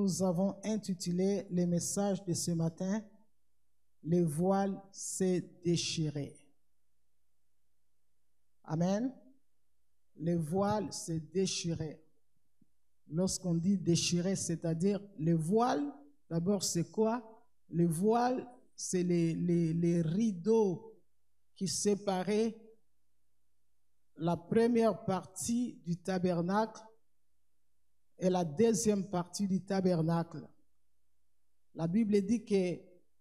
Nous avons intitulé le message de ce matin, le voile s'est déchiré. Amen. Le voile s'est déchiré. Lorsqu'on dit déchiré, c'est-à-dire le voile, d'abord c'est quoi? Le voile, c'est les rideaux qui séparaient la première partie du tabernacle et la deuxième partie du tabernacle. La Bible dit que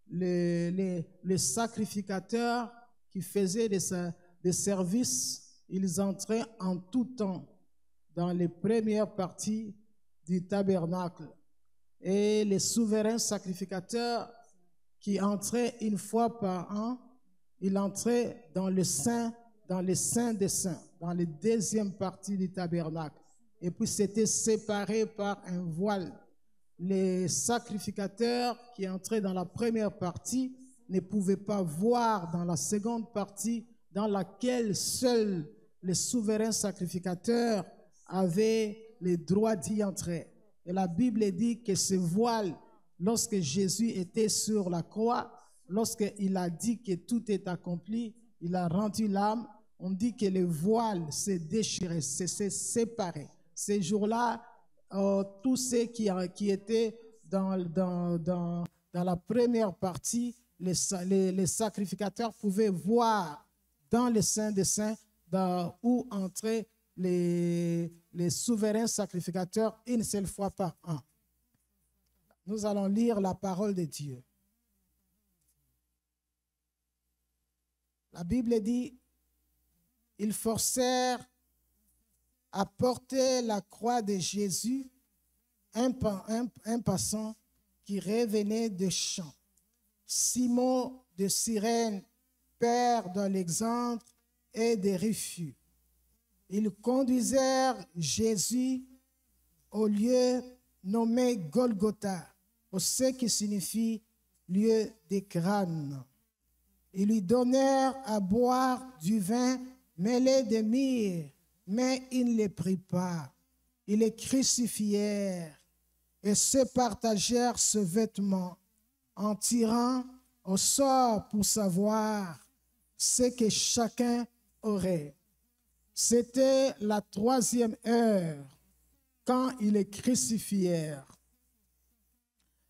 les sacrificateurs qui faisaient des services, ils entraient en tout temps dans les premières parties du tabernacle. Et les souverains sacrificateurs qui entraient une fois par an, ils entraient dans le Saint des Saints, dans les deuxième partie du tabernacle. Et puis c'était séparé par un voile. Les sacrificateurs qui entraient dans la première partie ne pouvaient pas voir dans la seconde partie dans laquelle seuls les souverains sacrificateurs avaient le droit d'y entrer. Et la Bible dit que ce voile, lorsque Jésus était sur la croix, lorsqu'il a dit que tout est accompli, il a rendu l'âme, on dit que le voile s'est déchiré, s'est séparé. Ces jours-là, tous ceux qui étaient dans la première partie, les sacrificateurs pouvaient voir dans le Saint des Saints où entraient les souverains sacrificateurs une seule fois par an. Nous allons lire la parole de Dieu. La Bible dit, ils forcèrent à porter la croix de Jésus un passant qui revenait de champ. Simon de Cyrène, père d'Alexandre et de Rufus. Ils conduisèrent Jésus au lieu nommé Golgotha, ce qui signifie lieu des crânes. Ils lui donnèrent à boire du vin mêlé de myrrhe, mais il ne les prit pas. Ils les crucifièrent et se partagèrent ce vêtement en tirant au sort pour savoir ce que chacun aurait. C'était la 3e heure quand ils les crucifièrent.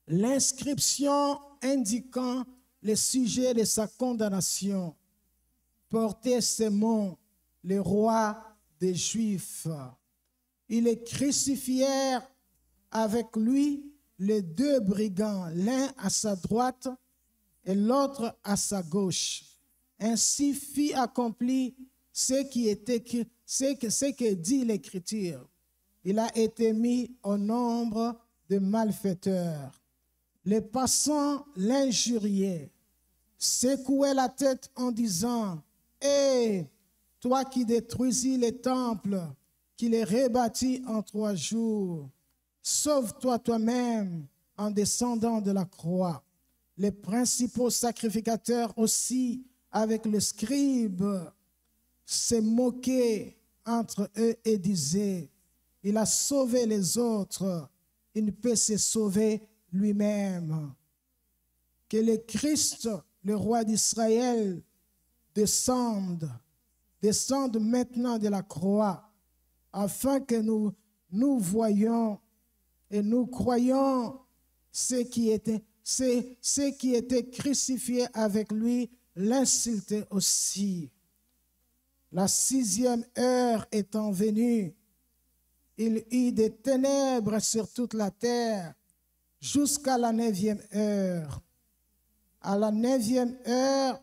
L'inscription indiquant le sujet de sa condamnation portait ces mots, le roi des Juifs. Ils les crucifièrent avec lui les 2 brigands, l'un à sa droite et l'autre à sa gauche. Ainsi fut accompli ce que dit l'Écriture. Il a été mis au nombre de malfaiteurs. Les passants l'injuriaient, secouaient la tête en disant « Hé, toi qui détruisis les temples, qui les rebâtis en 3 jours, sauve-toi toi-même en descendant de la croix. » Les principaux sacrificateurs aussi, avec les scribes, se moquaient entre eux et disaient « Il a sauvé les autres, il ne peut se sauver lui-même. » Que le Christ, le roi d'Israël, descende maintenant de la croix, afin que nous voyions et nous croyons ceux qui étaient crucifiés avec lui, l'insultaient aussi. La 6e heure étant venue, il y eut des ténèbres sur toute la terre jusqu'à la 9e heure. À la 9e heure,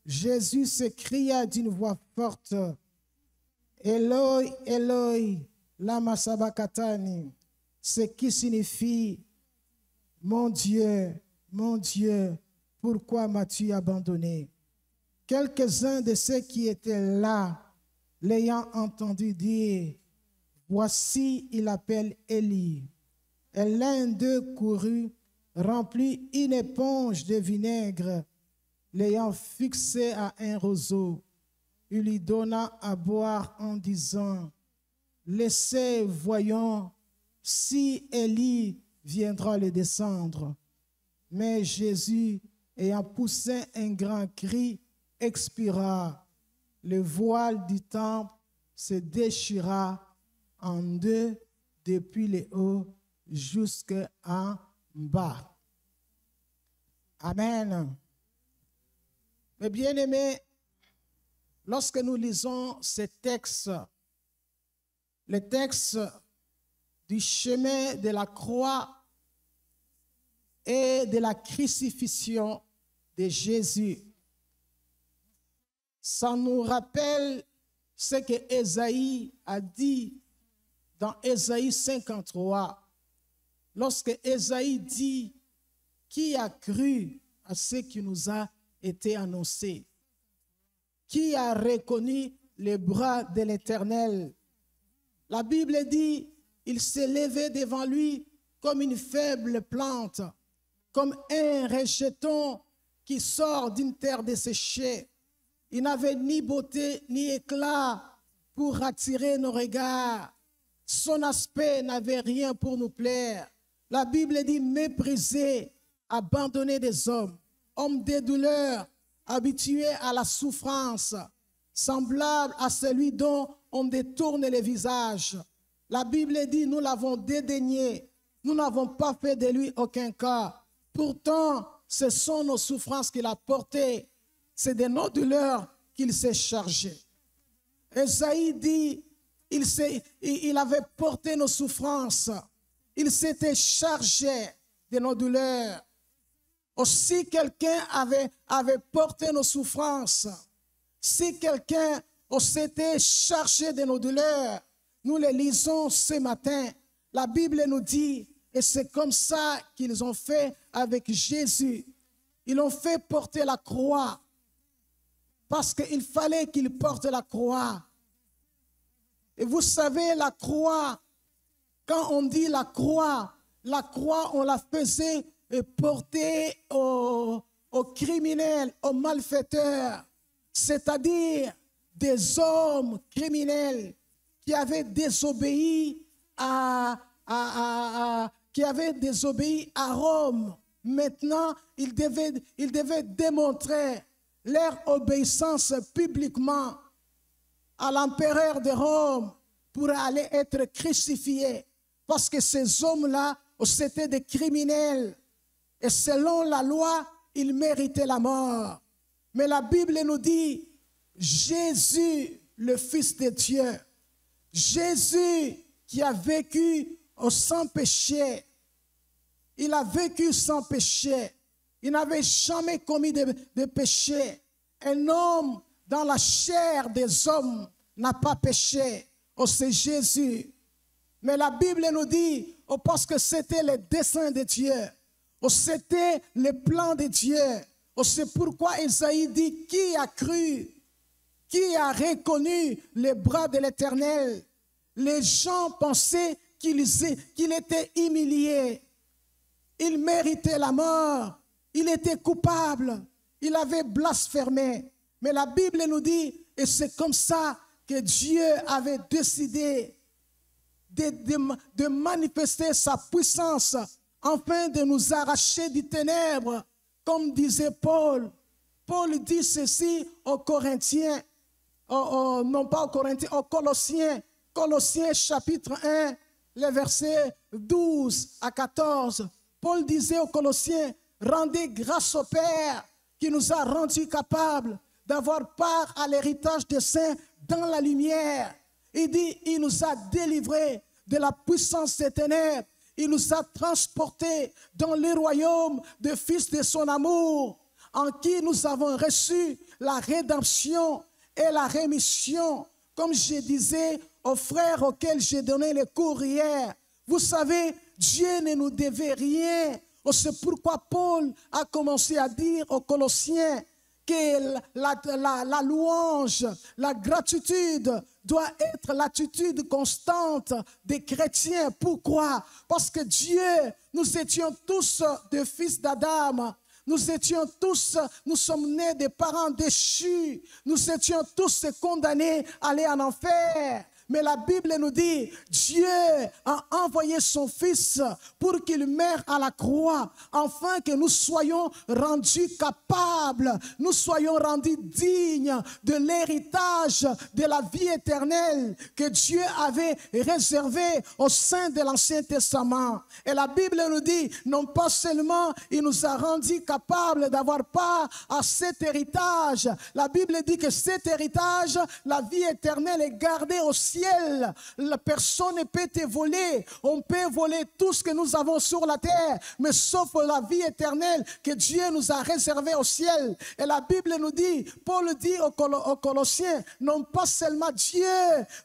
Jésus s'écria d'une voix forte, « Eloi, Eloi, lama sabachthani », ce qui signifie « Mon Dieu, pourquoi m'as-tu abandonné ?» Quelques-uns de ceux qui étaient là, l'ayant entendu dire, « Voici, il appelle Élie. » Et l'un d'eux courut, remplit une éponge de vinaigre, l'ayant fixé à un roseau. Il lui donna à boire en disant, « Laissez, voyons, si Élie viendra le descendre. Mais Jésus, ayant poussé un grand cri, expira. Le voile du temple se déchira en deux depuis le haut jusqu'en bas. Amen. Mes bien-aimés, lorsque nous lisons ces textes, les textes du chemin de la croix et de la crucifixion de Jésus, ça nous rappelle ce que Ésaïe a dit dans Ésaïe 53. Lorsque Ésaïe dit, qui a cru à ce qui nous a été annoncé? Qui a reconnu les bras de l'Éternel? La Bible dit, il s'est levé devant lui comme une faible plante, comme un rejeton qui sort d'une terre desséchée. Il n'avait ni beauté ni éclat pour attirer nos regards. Son aspect n'avait rien pour nous plaire. La Bible dit méprisé, abandonné des hommes, homme des douleurs, habitué à la souffrance, semblable à celui dont on détourne les visages. La Bible dit nous l'avons dédaigné, nous n'avons pas fait de lui aucun cas. Pourtant, ce sont nos souffrances qu'il a portées. C'est de nos douleurs qu'il s'est chargé. Ésaïe dit, il avait porté nos souffrances. Il s'était chargé de nos douleurs. Aussi, quelqu'un avait porté nos souffrances. Si quelqu'un s'était chargé de nos douleurs, nous les lisons ce matin. La Bible nous dit, et c'est comme ça qu'ils ont fait avec Jésus. Ils l'ont fait porter la croix. Parce qu'il fallait qu'il porte la croix. Et vous savez, la croix, quand on dit la croix, on la faisait porter aux criminels, aux malfaiteurs, c'est-à-dire des hommes criminels qui avaient désobéi qui avaient désobéi à Rome. Maintenant, ils devaient démontrer leur obéissance publiquement à l'empereur de Rome pour aller être crucifiés. Parce que ces hommes-là, c'était des criminels. Et selon la loi, ils méritaient la mort. Mais la Bible nous dit, Jésus, le Fils de Dieu, Jésus qui a vécu sans péché, il a vécu sans péché. Il n'avait jamais commis de péché. Un homme dans la chair des hommes n'a pas péché. Oh, c'est Jésus. Mais la Bible nous dit, oh, parce que c'était le dessein de Dieu. Oh, c'était le plan de Dieu. Oh, c'est pourquoi Ésaïe dit, qui a cru? Qui a reconnu les bras de l'Éternel? Les gens pensaient qu'il était humilié. Il méritait la mort. Il était coupable, il avait blasphémé. Mais la Bible nous dit, et c'est comme ça que Dieu avait décidé de manifester sa puissance afin de nous arracher du ténèbres, comme disait Paul. Paul dit ceci aux Corinthiens, non pas aux Corinthiens, aux Colossiens. Colossiens chapitre 1, les versets 12 à 14. Paul disait aux Colossiens, rendez grâce au Père qui nous a rendus capables d'avoir part à l'héritage des saints dans la lumière. Il dit, il nous a délivrés de la puissance des ténèbres. Il nous a transportés dans le royaume du Fils de son amour, en qui nous avons reçu la rédemption et la rémission. Comme je disais aux frères auxquels j'ai donné les cours hier, vous savez, Dieu ne nous devait rien. C'est pourquoi Paul a commencé à dire aux Colossiens que la louange, la gratitude doit être l'attitude constante des chrétiens. Pourquoi? Parce que Dieu, nous étions tous des fils d'Adam. Nous sommes nés des parents déchus. Nous étions tous condamnés à aller en enfer. Mais la Bible nous dit, Dieu a envoyé son Fils pour qu'il meure à la croix, afin que nous soyons rendus capables, nous soyons rendus dignes de l'héritage de la vie éternelle que Dieu avait réservé au sein de l'Ancien Testament. Et la Bible nous dit, non pas seulement il nous a rendus capables d'avoir part à cet héritage, la Bible dit que cet héritage, la vie éternelle est gardée au ciel. La personne ne peut te voler. On peut voler tout ce que nous avons sur la terre, mais sauf la vie éternelle que Dieu nous a réservée au ciel. Et la Bible nous dit, Paul dit aux Colossiens, non pas seulement Dieu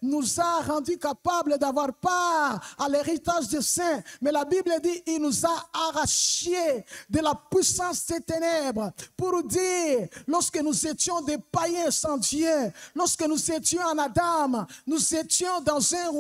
nous a rendus capables d'avoir part à l'héritage des saints, mais la Bible dit, il nous a arrachés de la puissance des ténèbres, pour dire, lorsque nous étions des païens sans Dieu, lorsque nous étions en Adam, nous étions dans un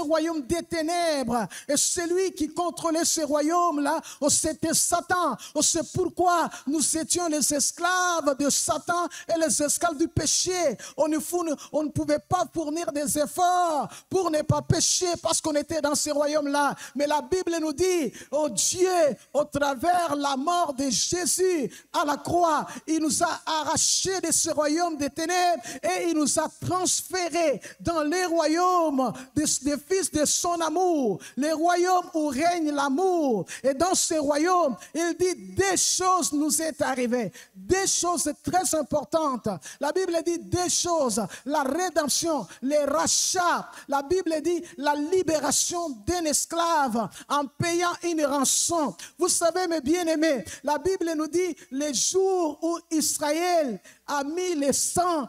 royaume des ténèbres, et celui qui contrôlait ce royaume-là, c'était Satan. C'est pourquoi nous étions les esclaves de Satan et les esclaves du péché. On ne pouvait pas fournir des efforts pour ne pas pécher parce qu'on était dans ce royaume-là. Mais la Bible nous dit, oh Dieu, au travers la mort de Jésus à la croix, il nous a arrachés de ce royaume des ténèbres et il nous a transférés dans les royaumes des fils de son amour, les royaumes où règne l'amour. Et dans ce royaume, il dit, des choses nous est arrivées, des choses très importantes. La Bible dit des choses, la rédemption, les rachats. La Bible dit la libération d'un esclave en payant une rançon. Vous savez, mes bien-aimés, la Bible nous dit les jours où Israël a mis les sangs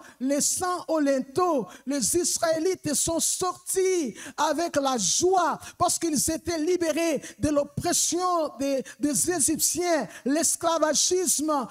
au linteau, les Israélites sont sortis avec la joie parce qu'ils étaient libérés de l'oppression des Égyptiens. L'esclavagisme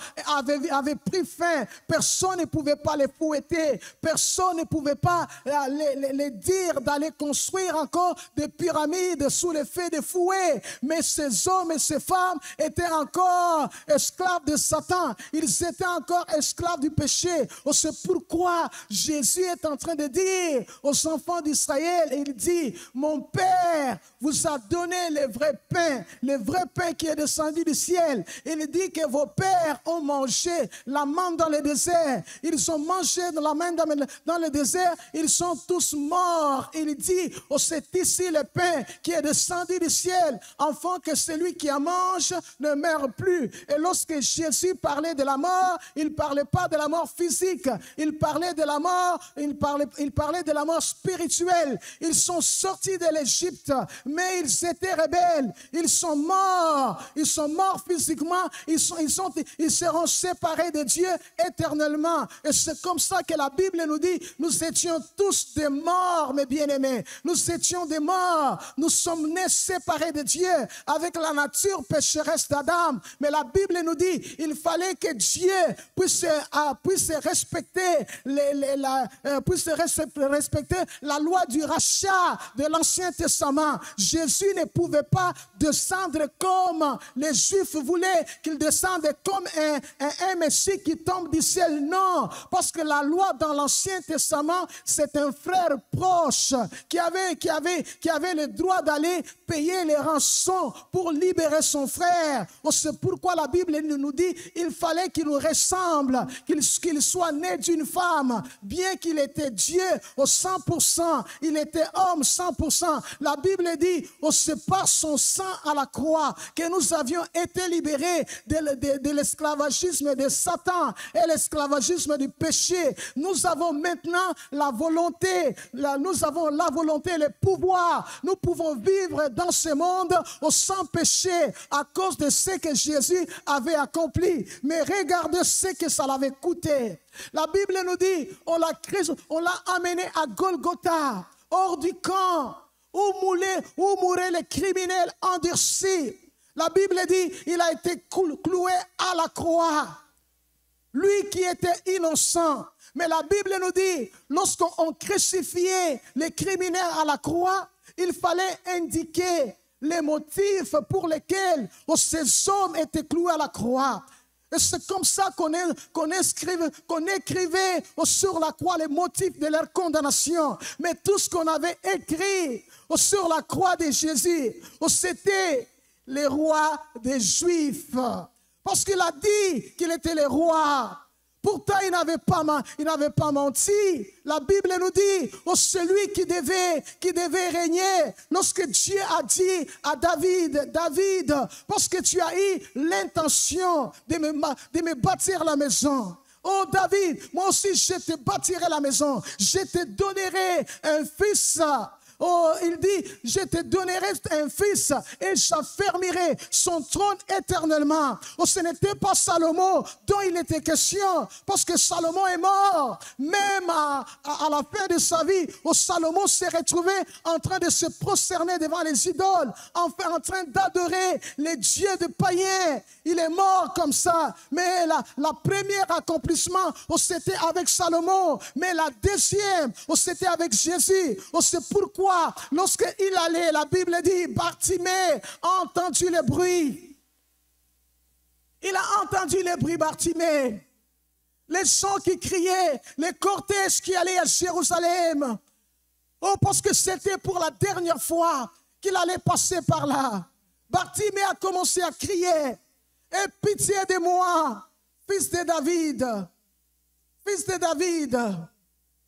avait pris fin. Personne ne pouvait pas les fouetter. Personne ne pouvait pas les dire d'aller construire encore des pyramides sous l'effet des fouets. Mais ces hommes et ces femmes étaient encore esclaves de Satan. Ils étaient encore esclaves du péché. C'est pourquoi Jésus est en train de dire aux enfants d'Israël, il dit, mon Père vous a donné le vrai pain qui est descendu du ciel. Il dit que vos pères ont mangé la manne dans le désert. Ils ont mangé la manne dans le désert. Ils sont tous morts. Il dit, c'est ici le pain qui est descendu du ciel, afin que celui qui en mange ne meure plus. Et lorsque Jésus parlait de la mort, il ne parlait pas de la mort physique. Il parlait de la mort, il parlait de la mort spirituelle. Ils sont sortis de l'Égypte, mais ils étaient rebelles. Ils sont morts physiquement. Ils seront séparés de Dieu éternellement. Et c'est comme ça que la Bible nous dit, nous étions tous des morts, mes bien-aimés. Nous étions des morts. Nous sommes nés séparés de Dieu avec la nature pécheresse d'Adam. Mais la Bible nous dit, il fallait que Dieu puisse respecter la loi du rachat de l'Ancien Testament. Jésus ne pouvait pas descendre comme les Juifs voulaient qu'il descende, comme un Messie qui tombe du ciel. Non, parce que la loi dans l'Ancien Testament, c'est un frère proche qui avait le droit d'aller payer les rançons pour libérer son frère. C'est pourquoi la Bible nous dit, il fallait qu'il nous ressemble, qu'il soit né d'une femme, bien qu'il était Dieu au 100%, il était homme 100%. La Bible dit, c'est par son sang à la croix que nous avions été libérés de l'esclavagisme de Satan et l'esclavagisme du péché. Nous avons maintenant la volonté, le pouvoir. Nous pouvons vivre dans ce monde sans péché à cause de ce que Jésus avait accompli. Mais regardez ce que ça l'avait coûté. La Bible nous dit, on l'a amené à Golgotha, hors du camp, où mouraient les criminels endurcis. La Bible dit, il a été cloué à la croix. Lui qui était innocent. Mais la Bible nous dit, lorsqu'on crucifiait les criminels à la croix, il fallait indiquer les motifs pour lesquels ces hommes étaient cloués à la croix. Et c'est comme ça qu'on écrivait sur la croix les motifs de leur condamnation. Mais tout ce qu'on avait écrit sur la croix de Jésus, c'était les rois des Juifs. Parce qu'il a dit qu'il était le roi. Pourtant, il n'avait pas menti. La Bible nous dit, celui qui devait régner, lorsque Dieu a dit à David, parce que tu as eu l'intention de me bâtir la maison. Oh David, moi aussi je te bâtirai la maison. Je te donnerai un fils. Oh, il dit, je te donnerai un fils et j'affermirai son trône éternellement. Oh, ce n'était pas Salomon dont il était question, parce que Salomon est mort. Même à la fin de sa vie, oh, Salomon s'est retrouvé en train de se prosterner devant les idoles, en train d'adorer les dieux de païens. Il est mort comme ça. Mais la première accomplissement, oh, c'était avec Salomon. Mais la deuxième, oh, c'était avec Jésus. Oh, c'est pourquoi lorsqu'il allait, la Bible dit, Bartimée a entendu le bruit. Il a entendu le bruit, Bartimée. Les gens qui criaient, les cortèges qui allaient à Jérusalem. Oh, parce que c'était pour la dernière fois qu'il allait passer par là. Bartimée a commencé à crier, aie pitié de moi, fils de David. Fils de David.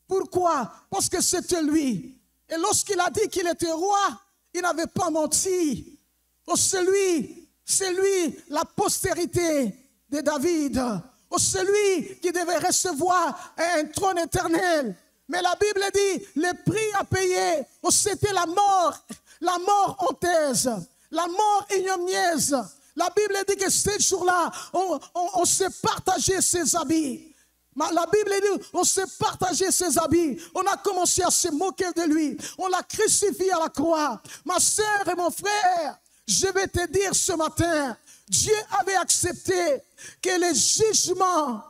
Pourquoi? Parce que c'était lui. Et lorsqu'il a dit qu'il était roi, il n'avait pas menti. Oh, c'est lui, la postérité de David. Oh, c'est lui qui devait recevoir un trône éternel. Mais la Bible dit, le prix à payer, oh, c'était la mort honteuse, la mort ignominieuse. La Bible dit que ce jour-là, on s'est partagé ses habits. La Bible dit, on s'est partagé ses habits. On a commencé à se moquer de lui. On l'a crucifié à la croix. Ma sœur et mon frère, je vais te dire ce matin, Dieu avait accepté que les jugements,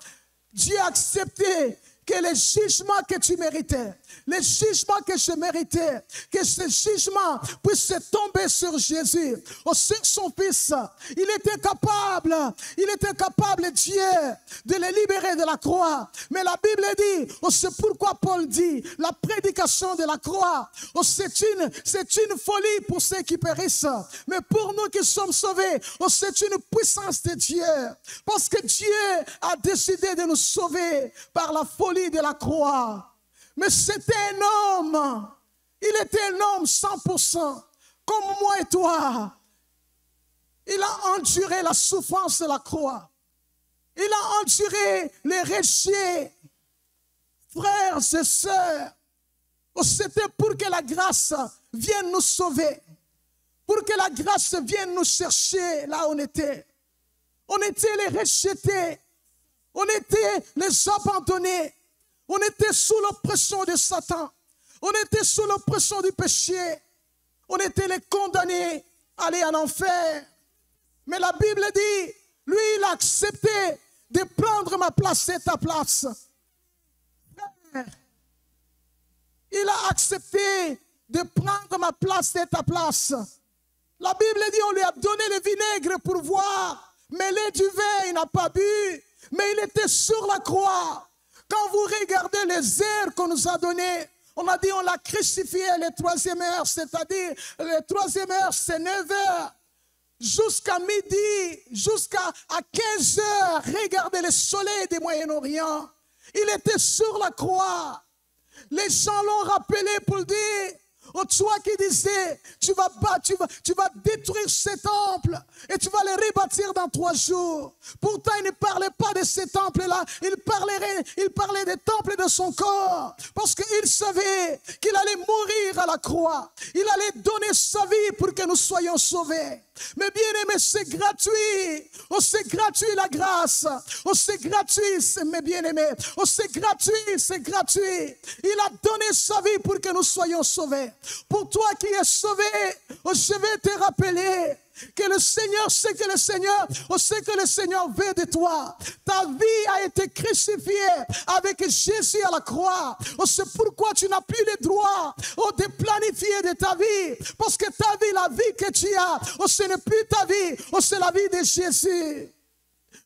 Dieu a accepté que les jugements que tu méritais, les jugements que je méritais, que ces jugements puissent tomber sur Jésus, sur son Fils. Il était capable, Dieu, de les libérer de la croix. Mais la Bible dit, c'est pourquoi Paul dit, la prédication de la croix, c'est une folie pour ceux qui périssent. Mais pour nous qui sommes sauvés, c'est une puissance de Dieu. Parce que Dieu a décidé de nous sauver par la folie de la croix. Mais c'était un homme. Il était un homme 100%, comme moi et toi. Il a enduré la souffrance de la croix. Il a enduré les rejets. Frères et sœurs, c'était pour que la grâce vienne nous sauver. Pour que la grâce vienne nous chercher là où on était. On était les rejetés. On était les abandonnés. On était sous l'oppression de Satan. On était sous l'oppression du péché. On était les condamnés à aller en enfer. Mais la Bible dit, lui, il a accepté de prendre ma place et ta place. Il a accepté de prendre ma place et ta place. La Bible dit, on lui a donné le vinaigre pour boire. Mêlé du vin, il n'a pas bu. Mais il était sur la croix. Quand vous regardez les heures qu'on nous a données, on a dit on l'a crucifié les 3e heure, c'est-à-dire les 3e heure, c'est 9 heures. Jusqu'à midi, jusqu'à 15 heures, regardez le soleil du Moyen-Orient. Il était sur la croix. Les gens l'ont rappelé pour dire, oh, toi qui disais, tu vas détruire ce temple et tu vas le rebâtir dans 3 jours. Pourtant, il ne parlait pas de ce temple-là. Il parlait des temples de son corps. Parce qu'il savait qu'il allait mourir à la croix. Il allait donner sa vie pour que nous soyons sauvés. Mais bien aimé, c'est gratuit. Oh, c'est gratuit la grâce. Oh, c'est gratuit, mes bien-aimés. Oh, c'est gratuit, c'est gratuit. Il a donné sa vie pour que nous soyons sauvés. Pour toi qui es sauvé, oh, je vais te rappeler que le Seigneur sait que le Seigneur, on sait que le Seigneur veut de toi. Ta vie a été crucifiée avec Jésus à la croix. Oh, c'est pourquoi tu n'as plus le droit de planifier de ta vie. Parce que ta vie, la vie que tu as, oh, ce n'est plus ta vie, oh, c'est la vie de Jésus.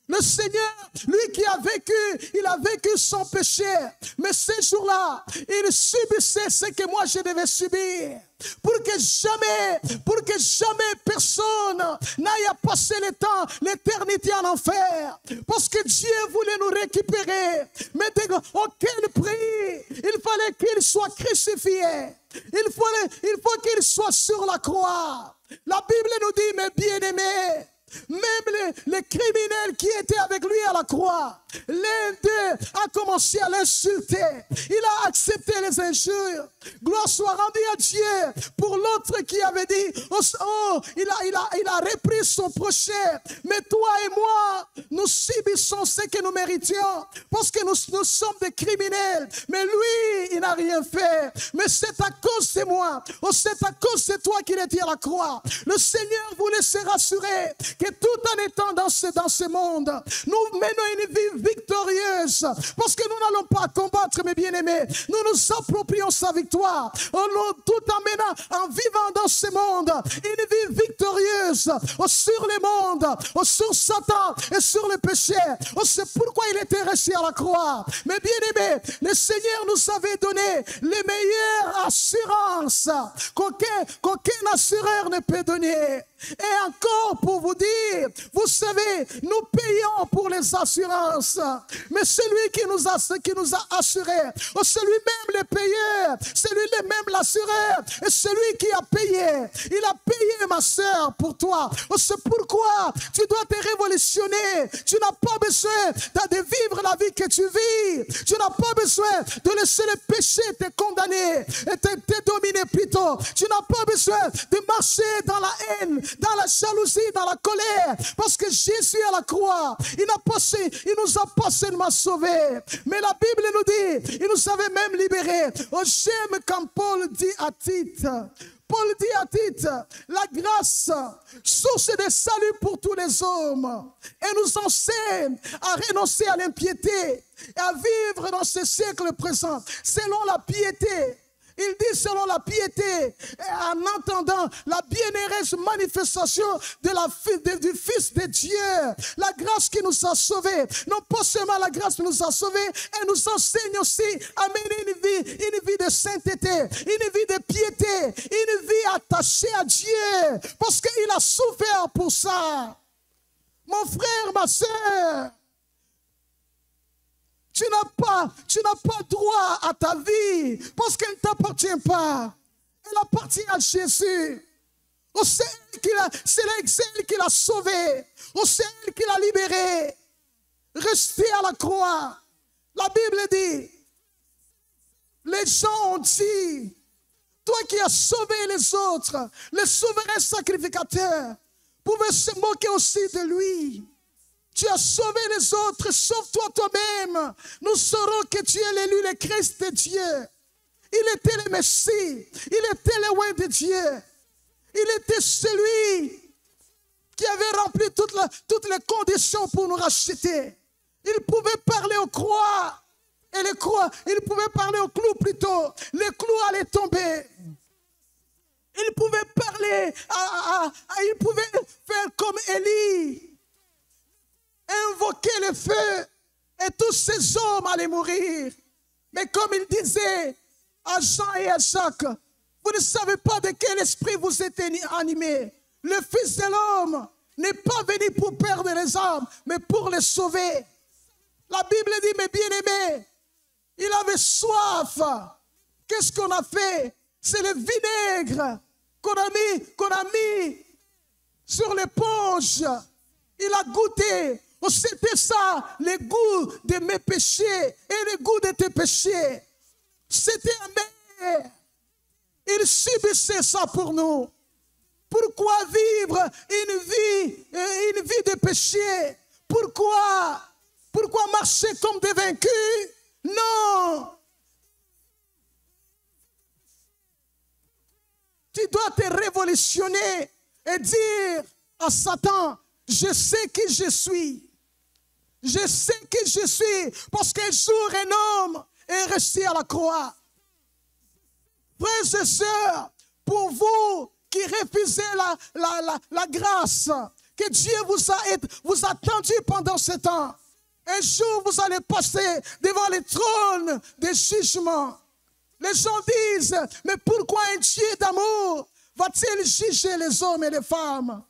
Le Seigneur, lui qui a vécu, il a vécu son péché. Mais ces jours-là, il subissait ce que moi je devais subir. Pour que jamais personne n'aille à passer le temps, l'éternité en enfer. Parce que Dieu voulait nous récupérer. Mais auquel prix? Il fallait qu'il soit crucifié. Il faut qu'il soit sur la croix. La Bible nous dit, mes bien-aimés, même les criminels qui étaient avec lui à la croix, l'un d'eux a commencé à l'insulter. Il a accepté les injures. Gloire soit rendue à Dieu pour l'autre qui avait dit, oh, il a repris son prochain. Mais toi et moi, nous subissons ce que nous méritions parce que nous sommes des criminels. Mais lui, il n'a rien fait. Mais c'est à cause de moi, oh, c'est à cause de toi qu'il était à la croix. Le Seigneur voulait se rassurer que tout en étant dans ce monde, nous menons une vie victorieuse, parce que nous n'allons pas combattre, mes bien-aimés. Nous nous approprions sa victoire, tout en menant, en vivant dans ce monde, une vie victorieuse sur le monde, sur Satan et sur le péché. C'est pourquoi il était resté à la croix. Mais bien-aimés, le Seigneur nous avait donné les meilleures assurances qu'aucun assureur ne peut donner. Et encore pour vous dire, vous savez, nous payons pour les assurances, mais celui qui nous a assurés, celui-même le payeur, celui-même l'assureur, et celui qui a payé, il a payé, ma sœur, pour toi. C'est pourquoi tu dois te révolutionner. Tu n'as pas besoin de vivre la vie que tu vis. Tu n'as pas besoin de laisser le péché te condamner et te dominer plutôt. Tu n'as pas besoin de marcher dans la haine, dans la jalousie, dans la colère, parce que Jésus à la croix, il nous a pas seulement sauvés, mais la Bible nous dit, il nous avait même libérés. Oh, j'aime quand Paul dit à Tite, la grâce, source de salut pour tous les hommes, et nous enseigne à renoncer à l'impiété et à vivre dans ce siècle présent selon la piété. Il dit selon la piété, en entendant la bienheureuse manifestation du Fils de Dieu. La grâce qui nous a sauvés. Non pas seulement la grâce qui nous a sauvés, elle nous enseigne aussi à mener une vie de sainteté, une vie de piété, une vie attachée à Dieu. Parce qu'il a souffert pour ça. Mon frère, ma soeur, tu n'as pas droit à ta vie parce qu'elle ne t'appartient pas. Elle appartient à Jésus. C'est elle qui l'a sauvé. C'est elle qui l'a libéré. Restez à la croix. La Bible dit, les gens ont dit, toi qui as sauvé les autres, le souverain sacrificateur, pouvait se moquer aussi de lui. Tu as sauvé les autres, sauve-toi toi-même. Nous saurons que tu es l'élu, le Christ de Dieu. Il était le Messie, il était le roi de Dieu. Il était celui qui avait rempli toutes les conditions pour nous racheter. Il pouvait parler aux croix, et les croix, il pouvait parler aux clous plutôt. Les clous allaient tomber. Il pouvait parler, il pouvait faire comme Élie. Invoquer le feu et tous ces hommes allaient mourir. Mais comme il disait à Jean et à Jacques, vous ne savez pas de quel esprit vous êtes animés. Le Fils de l'homme n'est pas venu pour perdre les âmes, mais pour les sauver. La Bible dit, mes bien-aimés, il avait soif. Qu'est-ce qu'on a fait? C'est le vinaigre qu'on a mis sur l'éponge. Il a goûté. C'était ça, le goût de mes péchés et le goût de tes péchés. C'était amer. Il subissait ça pour nous. Pourquoi vivre une vie de péché? Pourquoi marcher comme des vaincus? Non. Tu dois te révolutionner et dire à Satan, je sais qui je suis. Je sais qui je suis parce qu'un jour un homme est resté à la croix. Frères et sœurs, pour vous qui refusez la grâce, que Dieu vous a tendu pendant ce temps. Un jour, vous allez passer devant les trônes des jugements. Les gens disent, mais pourquoi un Dieu d'amour va-t-il juger les hommes et les femmes?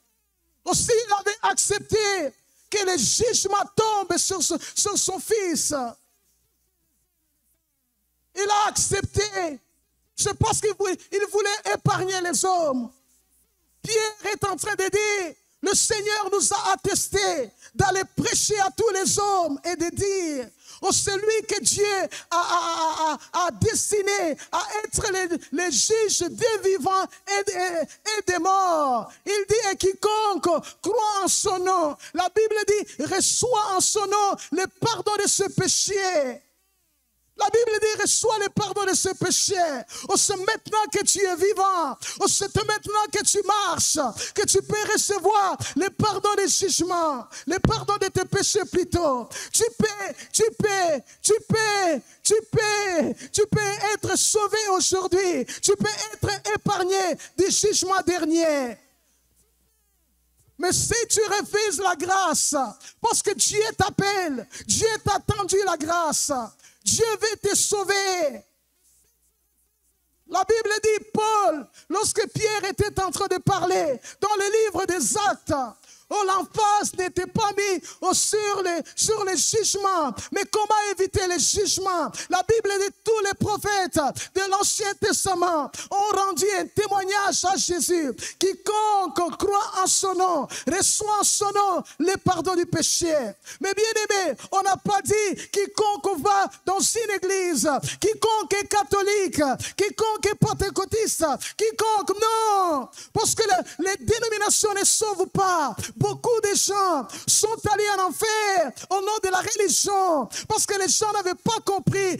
Aussi, il avait accepté que les jugements tombent sur son fils. Il a accepté. C'est parce qu'il voulait épargner les hommes. Pierre est en train de dire, le Seigneur nous a attesté d'aller prêcher à tous les hommes et de dire, oh, celui que Dieu a destiné à être les juges des vivants et des morts. Il dit, et quiconque croit en son nom, la Bible dit, reçoit en son nom le pardon de ses péchés. La Bible dit, reçois le pardon de ses péchés. Oh, c'est maintenant que tu es vivant. Oh, c'est maintenant que tu marches, que tu peux recevoir le pardon des jugements, le pardon de tes péchés plutôt. Tu peux être sauvé aujourd'hui. Tu peux être épargné du jugement dernier. Mais si tu refuses la grâce, parce que Dieu t'appelle, Dieu t'a tendu la grâce, Dieu veut te sauver. La Bible dit, Paul, lorsque Pierre était en train de parler dans le livre des Actes, oh, l'emphase n'était pas mise sur les jugements. Mais comment éviter les jugements? La Bible dit, tous les prophètes de l'Ancien Testament ont rendu un témoignage à Jésus. Quiconque croit en son nom, reçoit en son nom le pardon du péché. Mais bien aimé, on n'a pas dit quiconque va dans une église, quiconque est catholique, quiconque est pentecôtiste, quiconque, non. Parce que les dénominations ne sauvent pas. Beaucoup de gens sont allés en enfer au nom de la religion parce que les gens n'avaient pas compris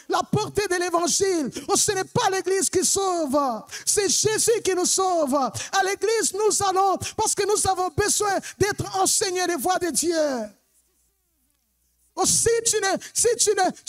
la portée de l'évangile. Oh, ce n'est pas l'église qui sauve, c'est Jésus qui nous sauve. À l'église, nous allons parce que nous avons besoin d'être enseignés les voies de Dieu. Oh, si tu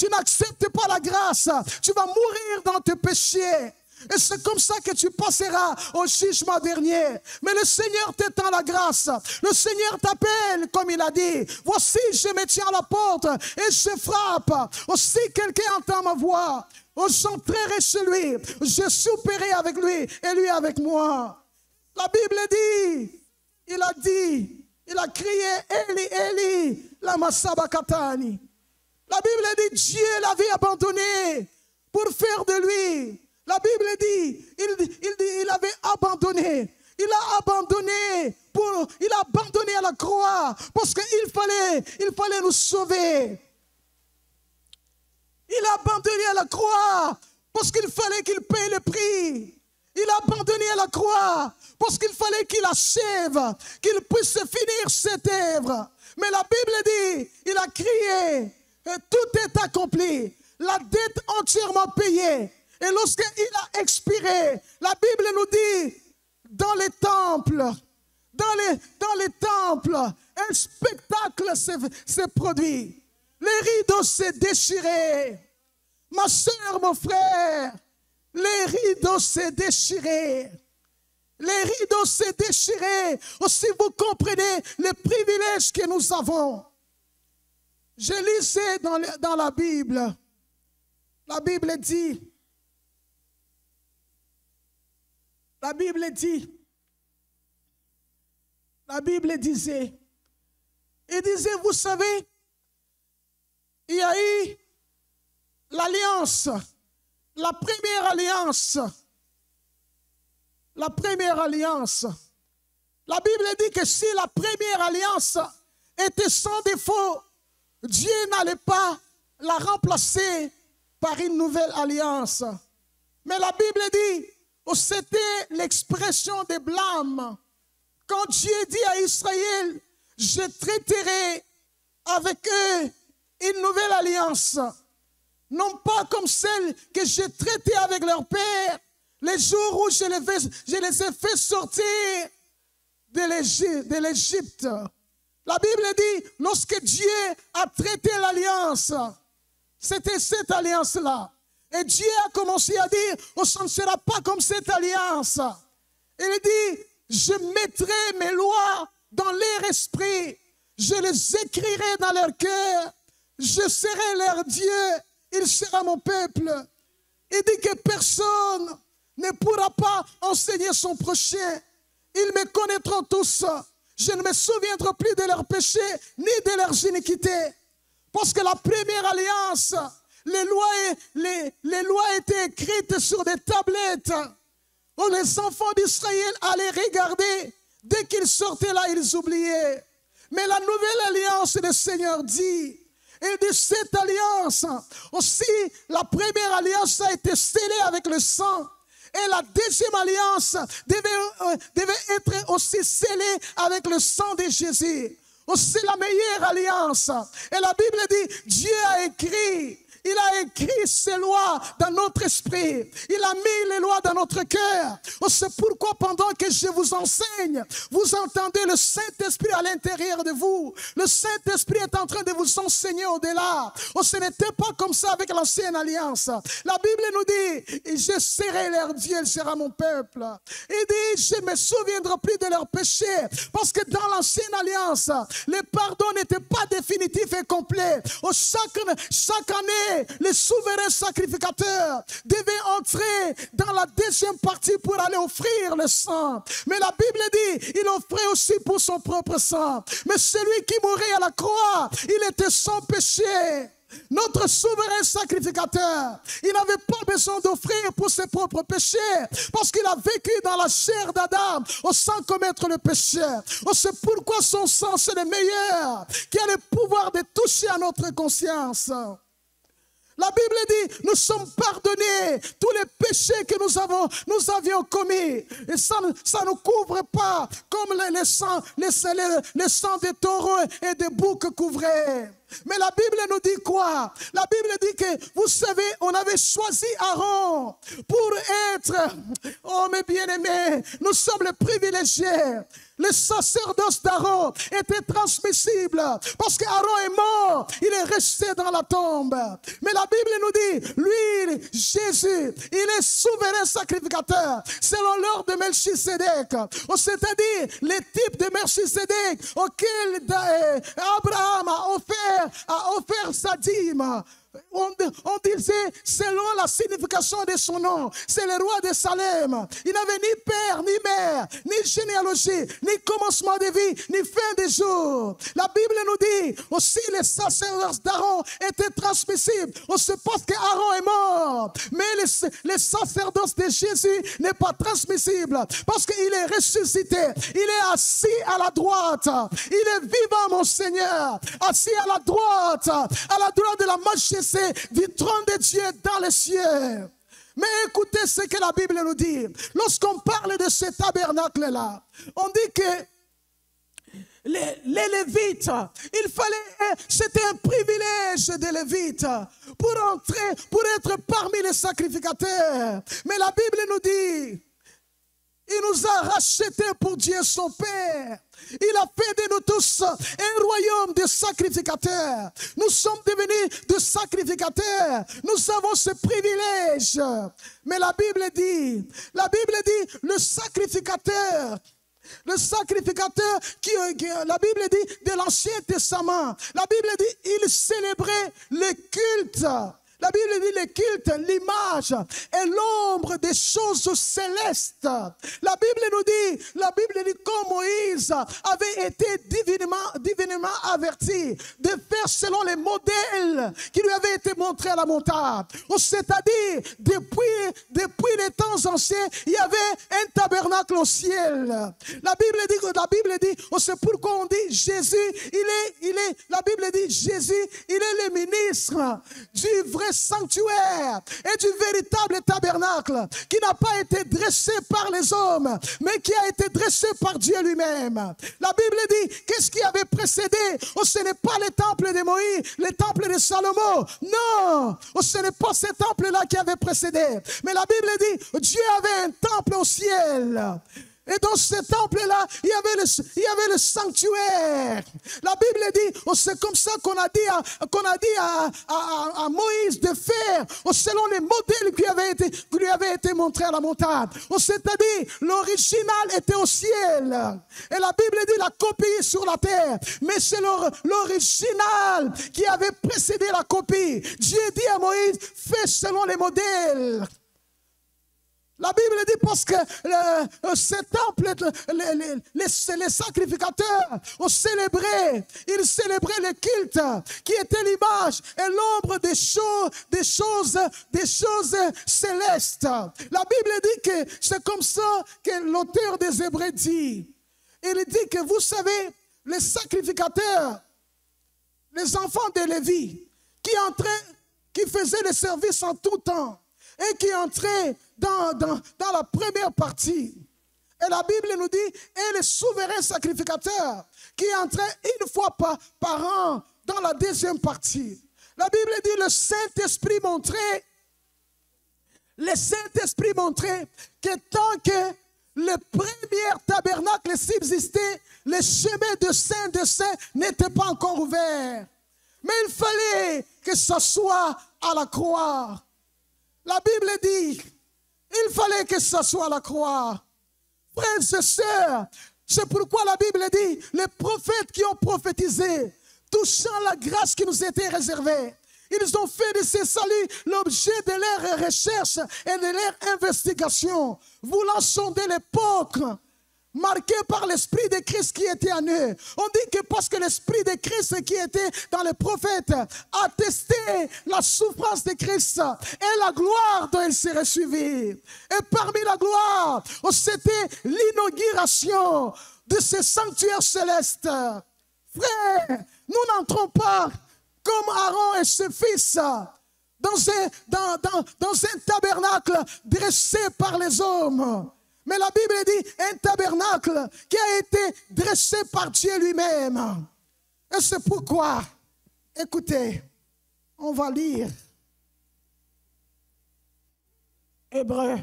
n'acceptes pas la grâce, tu vas mourir dans tes péchés. Et c'est comme ça que tu passeras au jugement dernier. Mais le Seigneur t'étend la grâce. Le Seigneur t'appelle, comme il a dit. Voici, je me tiens à la porte et je frappe. Oh, si quelqu'un entend ma voix, oh, j'entrerai chez lui. Je souperai avec lui et lui avec moi. La Bible dit, il a crié, Eli, Eli, lama sabachthani. La Bible dit, Dieu l'avait abandonné pour faire de lui. La Bible dit, il avait abandonné. Il a abandonné à la croix parce qu'il fallait nous sauver. Il a abandonné à la croix parce qu'il fallait qu'il paye le prix. Il a abandonné à la croix parce qu'il fallait qu'il achève, qu'il puisse finir cette œuvre. Mais la Bible dit, il a crié, et tout est accompli. La dette entièrement payée. Et lorsqu'il a expiré, la Bible nous dit, dans les temples, un spectacle s'est produit. Les rideaux s'est déchirés. Ma soeur, mon frère, les rideaux s'est déchirés. Les rideaux s'est déchirés. Aussi, vous comprenez les privilèges que nous avons. Je lisais dans la Bible. La Bible disait, vous savez, il y a eu l'alliance, la première alliance. La Bible dit que si la première alliance était sans défaut, Dieu n'allait pas la remplacer par une nouvelle alliance. Mais la Bible dit, c'était l'expression de blâme. Quand Dieu dit à Israël, je traiterai avec eux une nouvelle alliance. Non pas comme celle que j'ai traitée avec leur père, les jours où je les ai fait sortir de l'Égypte. La Bible dit, lorsque Dieu a traité l'alliance, c'était cette alliance-là. Et Dieu a commencé à dire, oh, ça ne sera pas comme cette alliance. Il dit, Je mettrai mes lois dans leur esprit. Je les écrirai dans leur cœur. Je serai leur Dieu. Il sera mon peuple. Il dit que personne ne pourra pas enseigner son prochain. Ils me connaîtront tous. Je ne me souviendrai plus de leurs péchés ni de leurs iniquités. Parce que la première alliance, les lois étaient écrites sur des tablettes où les enfants d'Israël allaient regarder. Dès qu'ils sortaient là, ils oubliaient. Mais la nouvelle alliance, le Seigneur dit, et de cette alliance, aussi la première alliance a été scellée avec le sang. Et la deuxième alliance devait être aussi scellée avec le sang de Jésus. C'est la meilleure alliance. Et la Bible dit, Dieu a écrit. Il a écrit ses lois dans notre esprit. Il a mis les lois dans notre cœur. C'est pourquoi pendant que je vous enseigne, vous entendez le Saint-Esprit à l'intérieur de vous. Le Saint-Esprit est en train de vous enseigner au-delà. Ce n'était pas comme ça avec l'ancienne alliance. La Bible nous dit, je serai leur Dieu, il sera mon peuple. Il dit, je ne me souviendrai plus de leurs péchés. Parce que dans l'ancienne alliance, le pardon n'était pas définitif et complet. Chaque année, les souverains sacrificateurs devaient entrer dans la deuxième partie pour aller offrir le sang. Mais la Bible dit, il offrait aussi pour son propre sang. Mais celui qui mourait à la croix, il était sans péché. Notre souverain sacrificateur, il n'avait pas besoin d'offrir pour ses propres péchés parce qu'il a vécu dans la chair d'Adam sans commettre le péché. C'est pourquoi son sang, c'est le meilleur qui a le pouvoir de toucher à notre conscience. La Bible dit, nous sommes pardonnés tous les péchés que nous avions commis. Et ça ne couvre pas comme les sangs des taureaux et des boucs couvraient. Mais la Bible nous dit quoi? La Bible dit que, vous savez, on avait choisi Aaron pour être, oh mes bien-aimés, nous sommes les privilégiés. Le sacerdoce d'Aaron était transmissible parce qu'Aaron est mort, il est resté dans la tombe. Mais la Bible nous dit, lui, Jésus, il est souverain sacrificateur selon l'ordre de Melchisédek. C'est-à-dire les types de Melchisédek auxquels Abraham a offert sa dîme. On disait, selon la signification de son nom, c'est le roi de Salem. Il n'avait ni père, ni mère, ni généalogie, ni commencement de vie, ni fin de jour. La Bible nous dit aussi les sacerdoces d'Aaron étaient transmissibles. On se pense qu'Aaron est mort, mais les sacerdoces de Jésus n'est pas transmissible parce qu'il est ressuscité. Il est assis à la droite. Il est vivant, mon Seigneur, assis à la droite de la majesté du trône de Dieu dans les cieux. Mais écoutez ce que la Bible nous dit. Lorsqu'on parle de ce tabernacle-là, on dit que les Lévites, c'était un privilège des Lévites pour entrer, pour être parmi les sacrificateurs. Mais la Bible nous dit, il nous a rachetés pour Dieu son Père. Il a fait de nous tous un royaume de sacrificateurs. Nous sommes devenus des sacrificateurs. Nous avons ce privilège. Mais la Bible dit, le sacrificateur, la Bible dit de l'Ancien Testament, la Bible dit, il célébrait le culte. La Bible dit le culte, l'image et l'ombre des choses célestes. La Bible dit comme Moïse avait été divinement averti de faire selon les modèles qui lui avaient été montrés à la montagne. C'est-à-dire, depuis les temps anciens, il y avait un tabernacle au ciel. La Bible dit, c'est pourquoi on dit Jésus, la Bible dit Jésus, il est le ministre du vrai sanctuaire et du véritable tabernacle qui n'a pas été dressé par les hommes mais qui a été dressé par Dieu lui-même. La Bible dit, qu'est-ce qui avait précédé? Ce n'est pas le temple de Moïse, le temple de Salomon, non, ce n'est pas ce temple-là qui avait précédé, mais la Bible dit, Dieu avait un temple au ciel. Et dans ce temple-là, il y avait le sanctuaire. La Bible dit, c'est comme ça qu'on a dit à Moïse de faire, selon les modèles qui lui avaient été montrés à la montagne. C'est-à-dire, l'original était au ciel. Et la Bible dit, la copie sur la terre. Mais c'est l'original qui avait précédé la copie. Dieu dit à Moïse, fais selon les modèles. La Bible dit parce que ce temple, les sacrificateurs ont célébré, ils célébraient le culte qui était l'image et l'ombre des choses célestes. La Bible dit que c'est comme ça que l'auteur des Hébreux dit. Il dit que vous savez, les sacrificateurs, les enfants de Lévi, qui faisaient le service en tout temps et qui entraient dans la première partie. Et la Bible nous dit, et les souverains sacrificateurs qui entraient une fois par an dans la deuxième partie. La Bible dit, le Saint-Esprit montrait que tant que le premier tabernacle subsistait, le chemin de Saint n'était pas encore ouvert. Mais il fallait que ça soit à la croix. La Bible dit, il fallait que ça soit à la croix. Frères et sœurs, c'est pourquoi la Bible dit, les prophètes qui ont prophétisé, touchant la grâce qui nous était réservée, ils ont fait de ce salut l'objet de leurs recherches et de leurs investigations, voulant sonder l'époque marquée par l'Esprit de Christ qui était en eux. On dit que parce que l'Esprit de Christ qui était dans les prophètes attestait la souffrance de Christ et la gloire dont il serait suivi. Et parmi la gloire, c'était l'inauguration de ce sanctuaire céleste. Frères, nous n'entrons pas comme Aaron et ses fils dans un tabernacle dressé par les hommes. Mais la Bible dit un tabernacle qui a été dressé par Dieu lui-même. Et c'est pourquoi, écoutez, on va lire Hébreux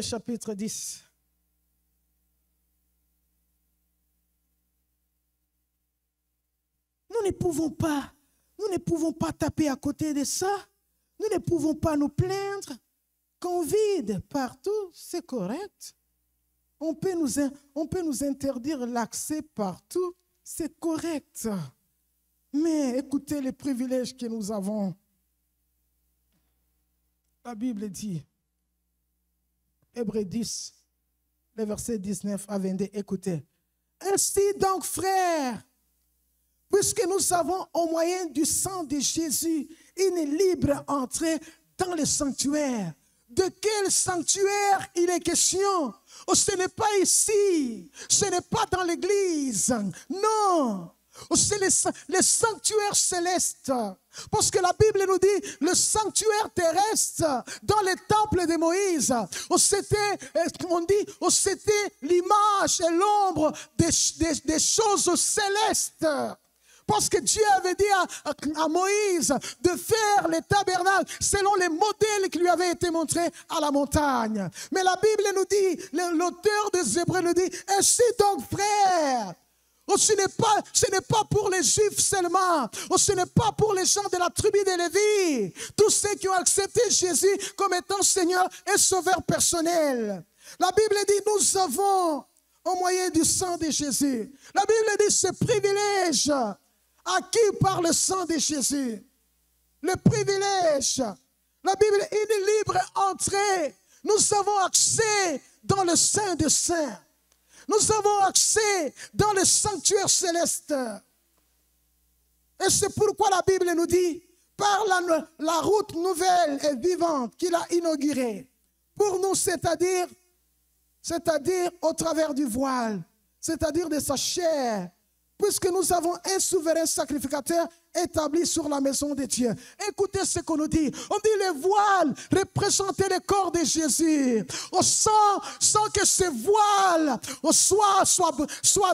chapitre 10. Nous ne pouvons pas taper à côté de ça. Nous ne pouvons pas nous plaindre. Qu'on vide partout, c'est correct. On peut nous interdire l'accès partout, c'est correct. Mais écoutez les privilèges que nous avons. La Bible dit, Hébreux 10, le verset 19 à 22, écoutez. Ainsi donc, frères, puisque nous avons au moyen du sang de Jésus une libre entrée dans le sanctuaire. De quel sanctuaire il est question? Oh, ce n'est pas ici, ce n'est pas dans l'église, non. Oh, c'est les sanctuaires célestes. Parce que la Bible nous dit, le sanctuaire terrestre dans les temples de Moïse, c'était l'image et l'ombre des choses célestes. Parce que Dieu avait dit à Moïse de faire les tabernacles selon les modèles qui lui avaient été montrés à la montagne. Mais la Bible nous dit, l'auteur des Hébreux nous dit, ainsi donc frères, ce n'est pas pour les Juifs seulement, ce n'est pas pour les gens de la tribu de Lévi, tous ceux qui ont accepté Jésus comme étant Seigneur et Sauveur personnel. La Bible dit, nous avons au moyen du sang de Jésus. La Bible dit, ce privilège acquis par le sang de Jésus. Le privilège. La Bible, une libre entrée. Nous avons accès dans le Saint des Saints. Nous avons accès dans le sanctuaire céleste. Et c'est pourquoi la Bible nous dit, par la route nouvelle et vivante qu'il a inaugurée, pour nous, c'est-à-dire au travers du voile, c'est-à-dire de sa chair, puisque nous avons un souverain sacrificateur établi sur la maison de Dieu. Écoutez ce qu'on nous dit. On dit les voiles représentaient le corps de Jésus. Sans que ces voiles soient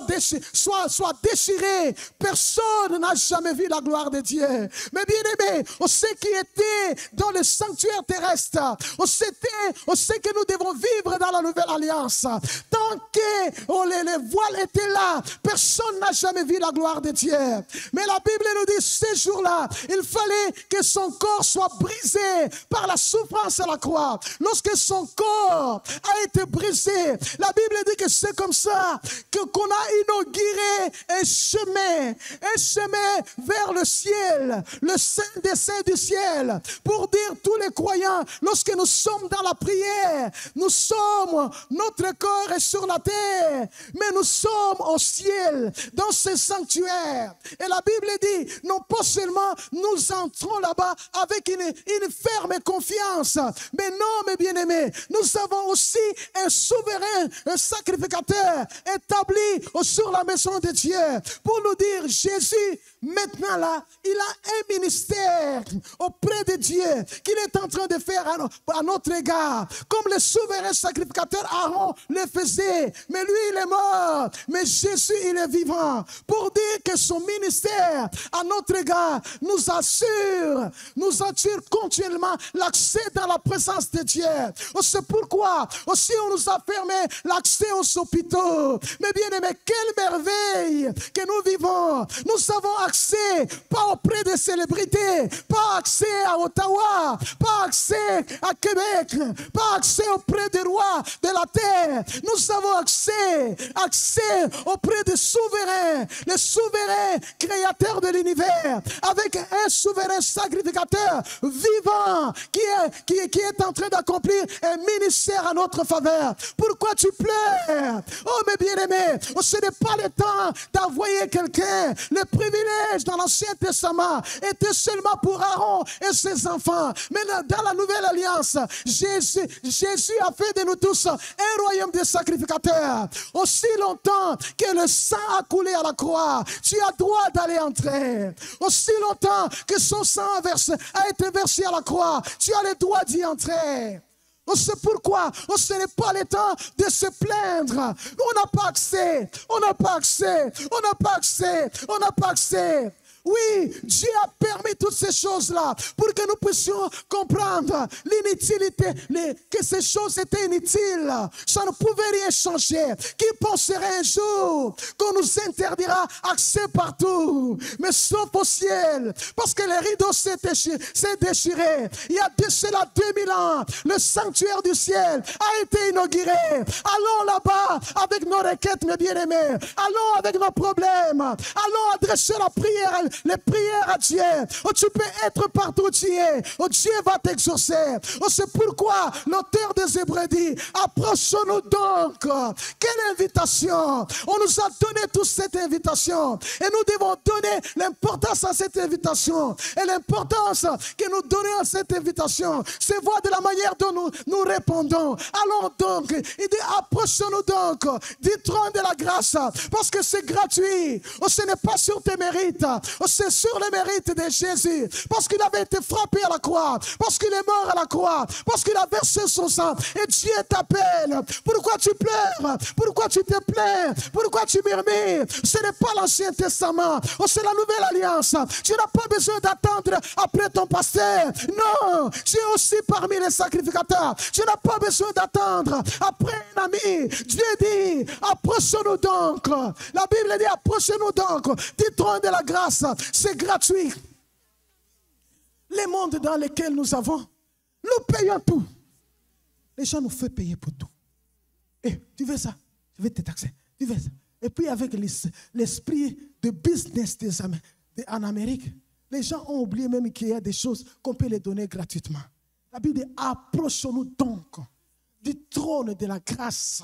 déchirés. Personne n'a jamais vu la gloire de Dieu. Mais bien aimé, on sait qui était dans le sanctuaire terrestre. On sait que nous devons vivre dans la nouvelle alliance. Tant que les voiles étaient là, personne n'a jamais vu la gloire de Dieu. Mais la Bible nous dit, ces jours-là, il fallait que son corps soit brisé par la souffrance à la croix. Lorsque son corps a été brisé, la Bible dit que c'est comme ça qu'on a inauguré un chemin vers le ciel, le Saint des Saints du ciel, pour dire tous les croyants, lorsque nous sommes dans la prière, notre corps est sur la terre, mais nous sommes au ciel, dans ce sanctuaire. Et la Bible dit, non pas seulement nous entrons là-bas avec une ferme confiance, mais non, mes bien-aimés, nous avons aussi un souverain, un sacrificateur établi sur la maison de Dieu, pour nous dire, Jésus, maintenant là, il a un ministère auprès de Dieu qu'il est en train de faire à notre égard, comme le souverain sacrificateur Aaron le faisait, mais lui il est mort, mais Jésus il est vivant, pour dire que son ministère à notre égard nous assure continuellement l'accès dans la présence de Dieu. C'est pourquoi aussi on nous a fermé l'accès aux hôpitaux. Mais bien aimé, quelle merveille que nous vivons. Nous avons accès pas auprès des célébrités, pas accès à Ottawa, pas accès à Québec, pas accès auprès des rois de la terre. Nous avons accès auprès des souverains, les souverains créateurs de l'univers, avec un souverain sacrificateur vivant qui est en train d'accomplir un ministère à notre faveur. Pourquoi tu pleures? Oh mes bien-aimés, ce n'est pas le temps d'envoyer quelqu'un. Le privilège dans l'Ancien Testament était seulement pour Aaron et ses enfants. Mais dans la Nouvelle Alliance, Jésus a fait de nous tous un royaume de sacrificateurs. Aussi longtemps que le sang a coulé à la croix, tu as droit d'aller entrer. Aussi longtemps que son sang a été versé à la croix, tu as le droit d'y entrer. C'est pourquoi ce n'est pas le temps de se plaindre. On n'a pas accès, on n'a pas accès, on n'a pas accès, on n'a pas accès. Oui, Dieu a permis toutes ces choses-là pour que nous puissions comprendre l'inutilité, que ces choses étaient inutiles. Ça ne pouvait rien changer. Qui penserait un jour qu'on nous interdira accès partout, mais sauf au ciel, parce que les rideaux s'est déchiré. Il y a de cela 2000 ans, le sanctuaire du ciel a été inauguré. Allons là-bas avec nos requêtes, mes bien-aimés. Allons avec nos problèmes. Allons adresser la prière, les prières à Dieu. Oh, tu peux être partout où tu es. Oh, Dieu va t'exaucer. Oh, c'est pourquoi l'auteur des Hébreux dit, approchons-nous donc. Quelle invitation. On nous a donné tous cette invitation. Et nous devons donner l'importance à cette invitation. Et l'importance que nous donnons à cette invitation, c'est voir de la manière dont nous répondons. Allons donc. Il dit, approchons-nous donc du trône de la grâce. Parce que c'est gratuit. Oh, ce n'est pas sur tes mérites. Oh, c'est sur les mérites de Jésus. Parce qu'il avait été frappé à la croix. Parce qu'il est mort à la croix. Parce qu'il a versé son sang. Et Dieu t'appelle. Pourquoi tu pleures? Pourquoi tu te plains? Pourquoi tu murmures? Ce n'est pas l'Ancien Testament. Oh, c'est la Nouvelle Alliance. Tu n'as pas besoin d'attendre après ton pasteur. Non. Tu es aussi parmi les sacrificateurs. Tu n'as pas besoin d'attendre après un ami. Dieu dit, approchons-nous donc. La Bible dit, approchons-nous donc du trône de la grâce. C'est gratuit. Les mondes dans lesquels nous avons, nous payons tout. Les gens nous font payer pour tout. Et tu veux ça? Je vais te taxer. Tu veux ça? Et puis avec l'esprit de business en Amérique, les gens ont oublié même qu'il y a des choses qu'on peut les donner gratuitement. La Bible dit, approchons-nous donc du trône de la grâce.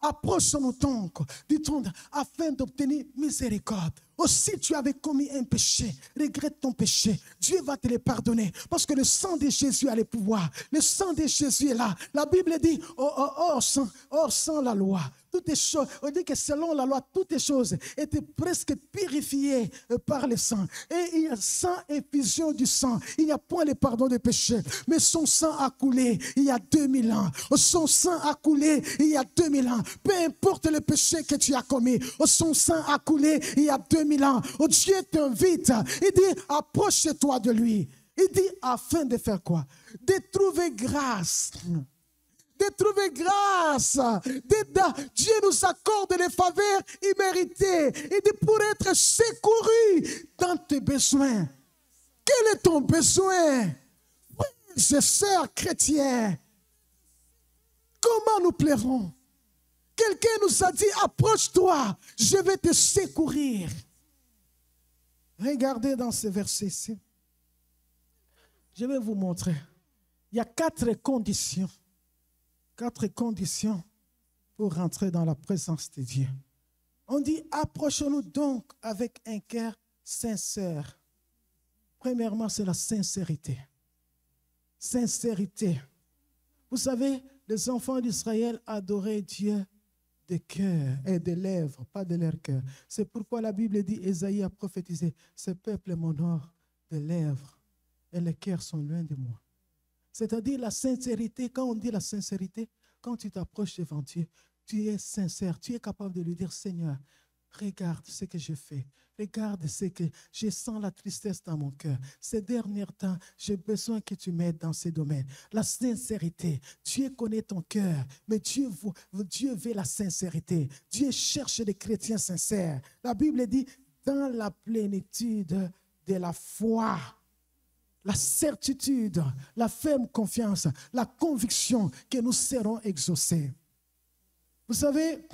Approchons-nous donc du trône afin d'obtenir miséricorde. Aussi, tu avais commis un péché. Regrette ton péché. Dieu va te le pardonner. Parce que le sang de Jésus a le pouvoir. Le sang de Jésus est là. La Bible dit, hors sans la loi. Toutes les choses, on dit que selon la loi, toutes les choses étaient presque purifiées par le sang. Et il y a sans effusion du sang. Il n'y a point le pardon des péchés. Mais son sang a coulé il y a 2000 ans. Son sang a coulé il y a 2000 ans. Peu importe le péché que tu as commis. Son sang a coulé il y a 2000 ans. Dieu t'invite. Il dit, approche-toi de lui. Il dit, afin de faire quoi? De trouver grâce. De trouver grâce. Dieu nous accorde les faveurs imméritées. Il dit pour être secouru dans tes besoins. Quel est ton besoin? Frères et sœurs chrétiens, comment nous pleurons? Quelqu'un nous a dit, approche-toi, je vais te secourir. Regardez dans ce verset ici. Je vais vous montrer. Il y a 4 conditions. 4 conditions pour rentrer dans la présence de Dieu. On dit, approchons-nous donc avec un cœur sincère. Premièrement, c'est la sincérité. Sincérité. Vous savez, les enfants d'Israël adoraient Dieu de cœur et de lèvres, pas de leur cœur. C'est pourquoi la Bible dit, Ésaïe a prophétisé, ce peuple m'honore de lèvres et les cœurs sont loin de moi. C'est-à-dire la sincérité. Quand on dit la sincérité, quand tu t'approches devant Dieu, tu es sincère, tu es capable de lui dire, Seigneur, regarde ce que je fais. Regarde ce que je sens la tristesse dans mon cœur. Ces derniers temps, j'ai besoin que tu m'aides dans ces domaines. La sincérité. Dieu connaît ton cœur, mais Dieu veut la sincérité. Dieu cherche des chrétiens sincères. La Bible dit, dans la plénitude de la foi, la certitude, la ferme confiance, la conviction que nous serons exaucés. Vous savez,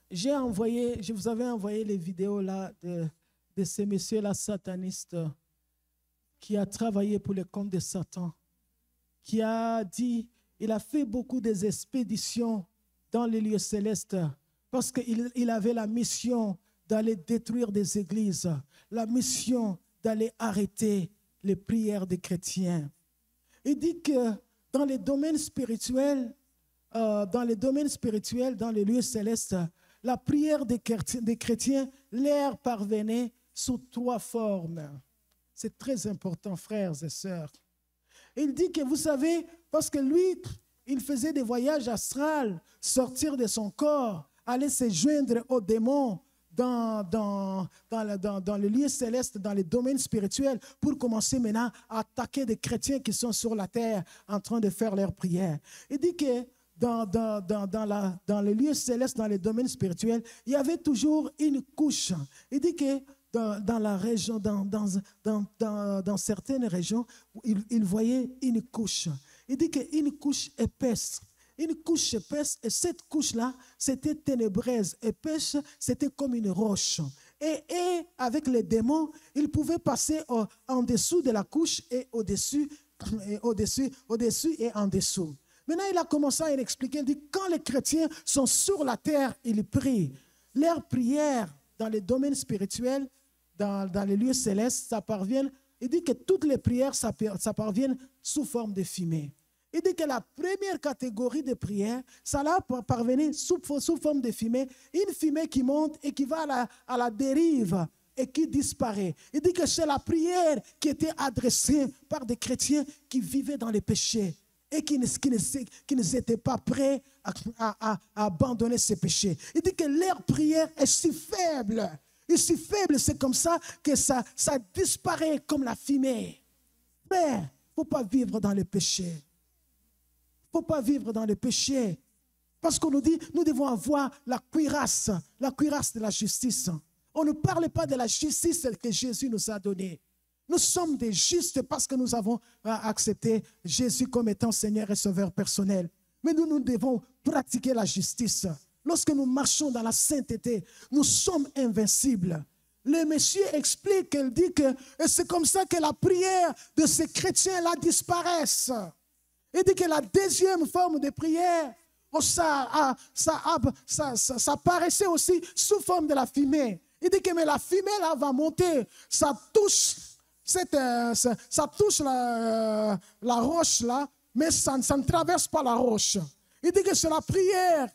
je vous avais envoyé les vidéos là de ces messieurs-là satanistes qui a travaillé pour le compte de Satan, qui a dit, il a fait beaucoup des expéditions dans les lieux célestes parce qu'il avait la mission d'aller détruire des églises, la mission d'aller arrêter les prières des chrétiens. Il dit que dans les domaines spirituels, dans les lieux célestes, la prière des chrétiens leur parvenait sous 3 formes. C'est très important, frères et sœurs. Il dit que vous savez, parce que lui, il faisait des voyages astrales, sortir de son corps, aller se joindre aux démons, dans les lieux célestes, dans les domaines spirituels, pour commencer maintenant à attaquer des chrétiens qui sont sur la terre en train de faire leurs prières. Il dit que dans les lieux célestes, dans les domaines spirituels, il y avait toujours une couche. Il dit que dans la région, dans certaines régions, il voyait une couche. Il dit qu'une couche épaisse. Une couche épaisse, et cette couche-là, c'était ténébreuse, épaisse, c'était comme une roche. Et avec les démons, ils pouvaient passer en dessous de la couche et au-dessus et en dessous. Maintenant, il a commencé à expliquer, il dit, quand les chrétiens sont sur la terre, ils prient. Leurs prières dans les domaines spirituels, dans les lieux célestes, ça parvient, il dit que toutes les prières, ça parvient sous forme de fumée. Il dit que la première catégorie de prières, ça là parvenait sous forme de fumée, une fumée qui monte et qui va à la dérive et qui disparaît. Il dit que c'est la prière qui était adressée par des chrétiens qui vivaient dans les péchés et qui n'étaient pas prêts à abandonner ces péchés. Il dit que leur prière est si faible. Et si faible, c'est comme ça que ça disparaît comme la fumée. Mais il ne faut pas vivre dans le péché. Il ne faut pas vivre dans le péché. Parce qu'on nous dit, nous devons avoir la cuirasse de la justice. On ne parle pas de la justice que Jésus nous a donnée. Nous sommes des justes parce que nous avons accepté Jésus comme étant Seigneur et Sauveur personnel. Mais nous devons pratiquer la justice. Lorsque nous marchons dans la sainteté, nous sommes invincibles. Le monsieur explique, il dit que c'est comme ça que la prière de ces chrétiens-là disparaisse. Il dit que la deuxième forme de prière, ça apparaissait aussi sous forme de la fumée. Il dit que mais la fumée là va monter, ça touche, ça touche la roche là, mais ça ne traverse pas la roche. Il dit que c'est la prière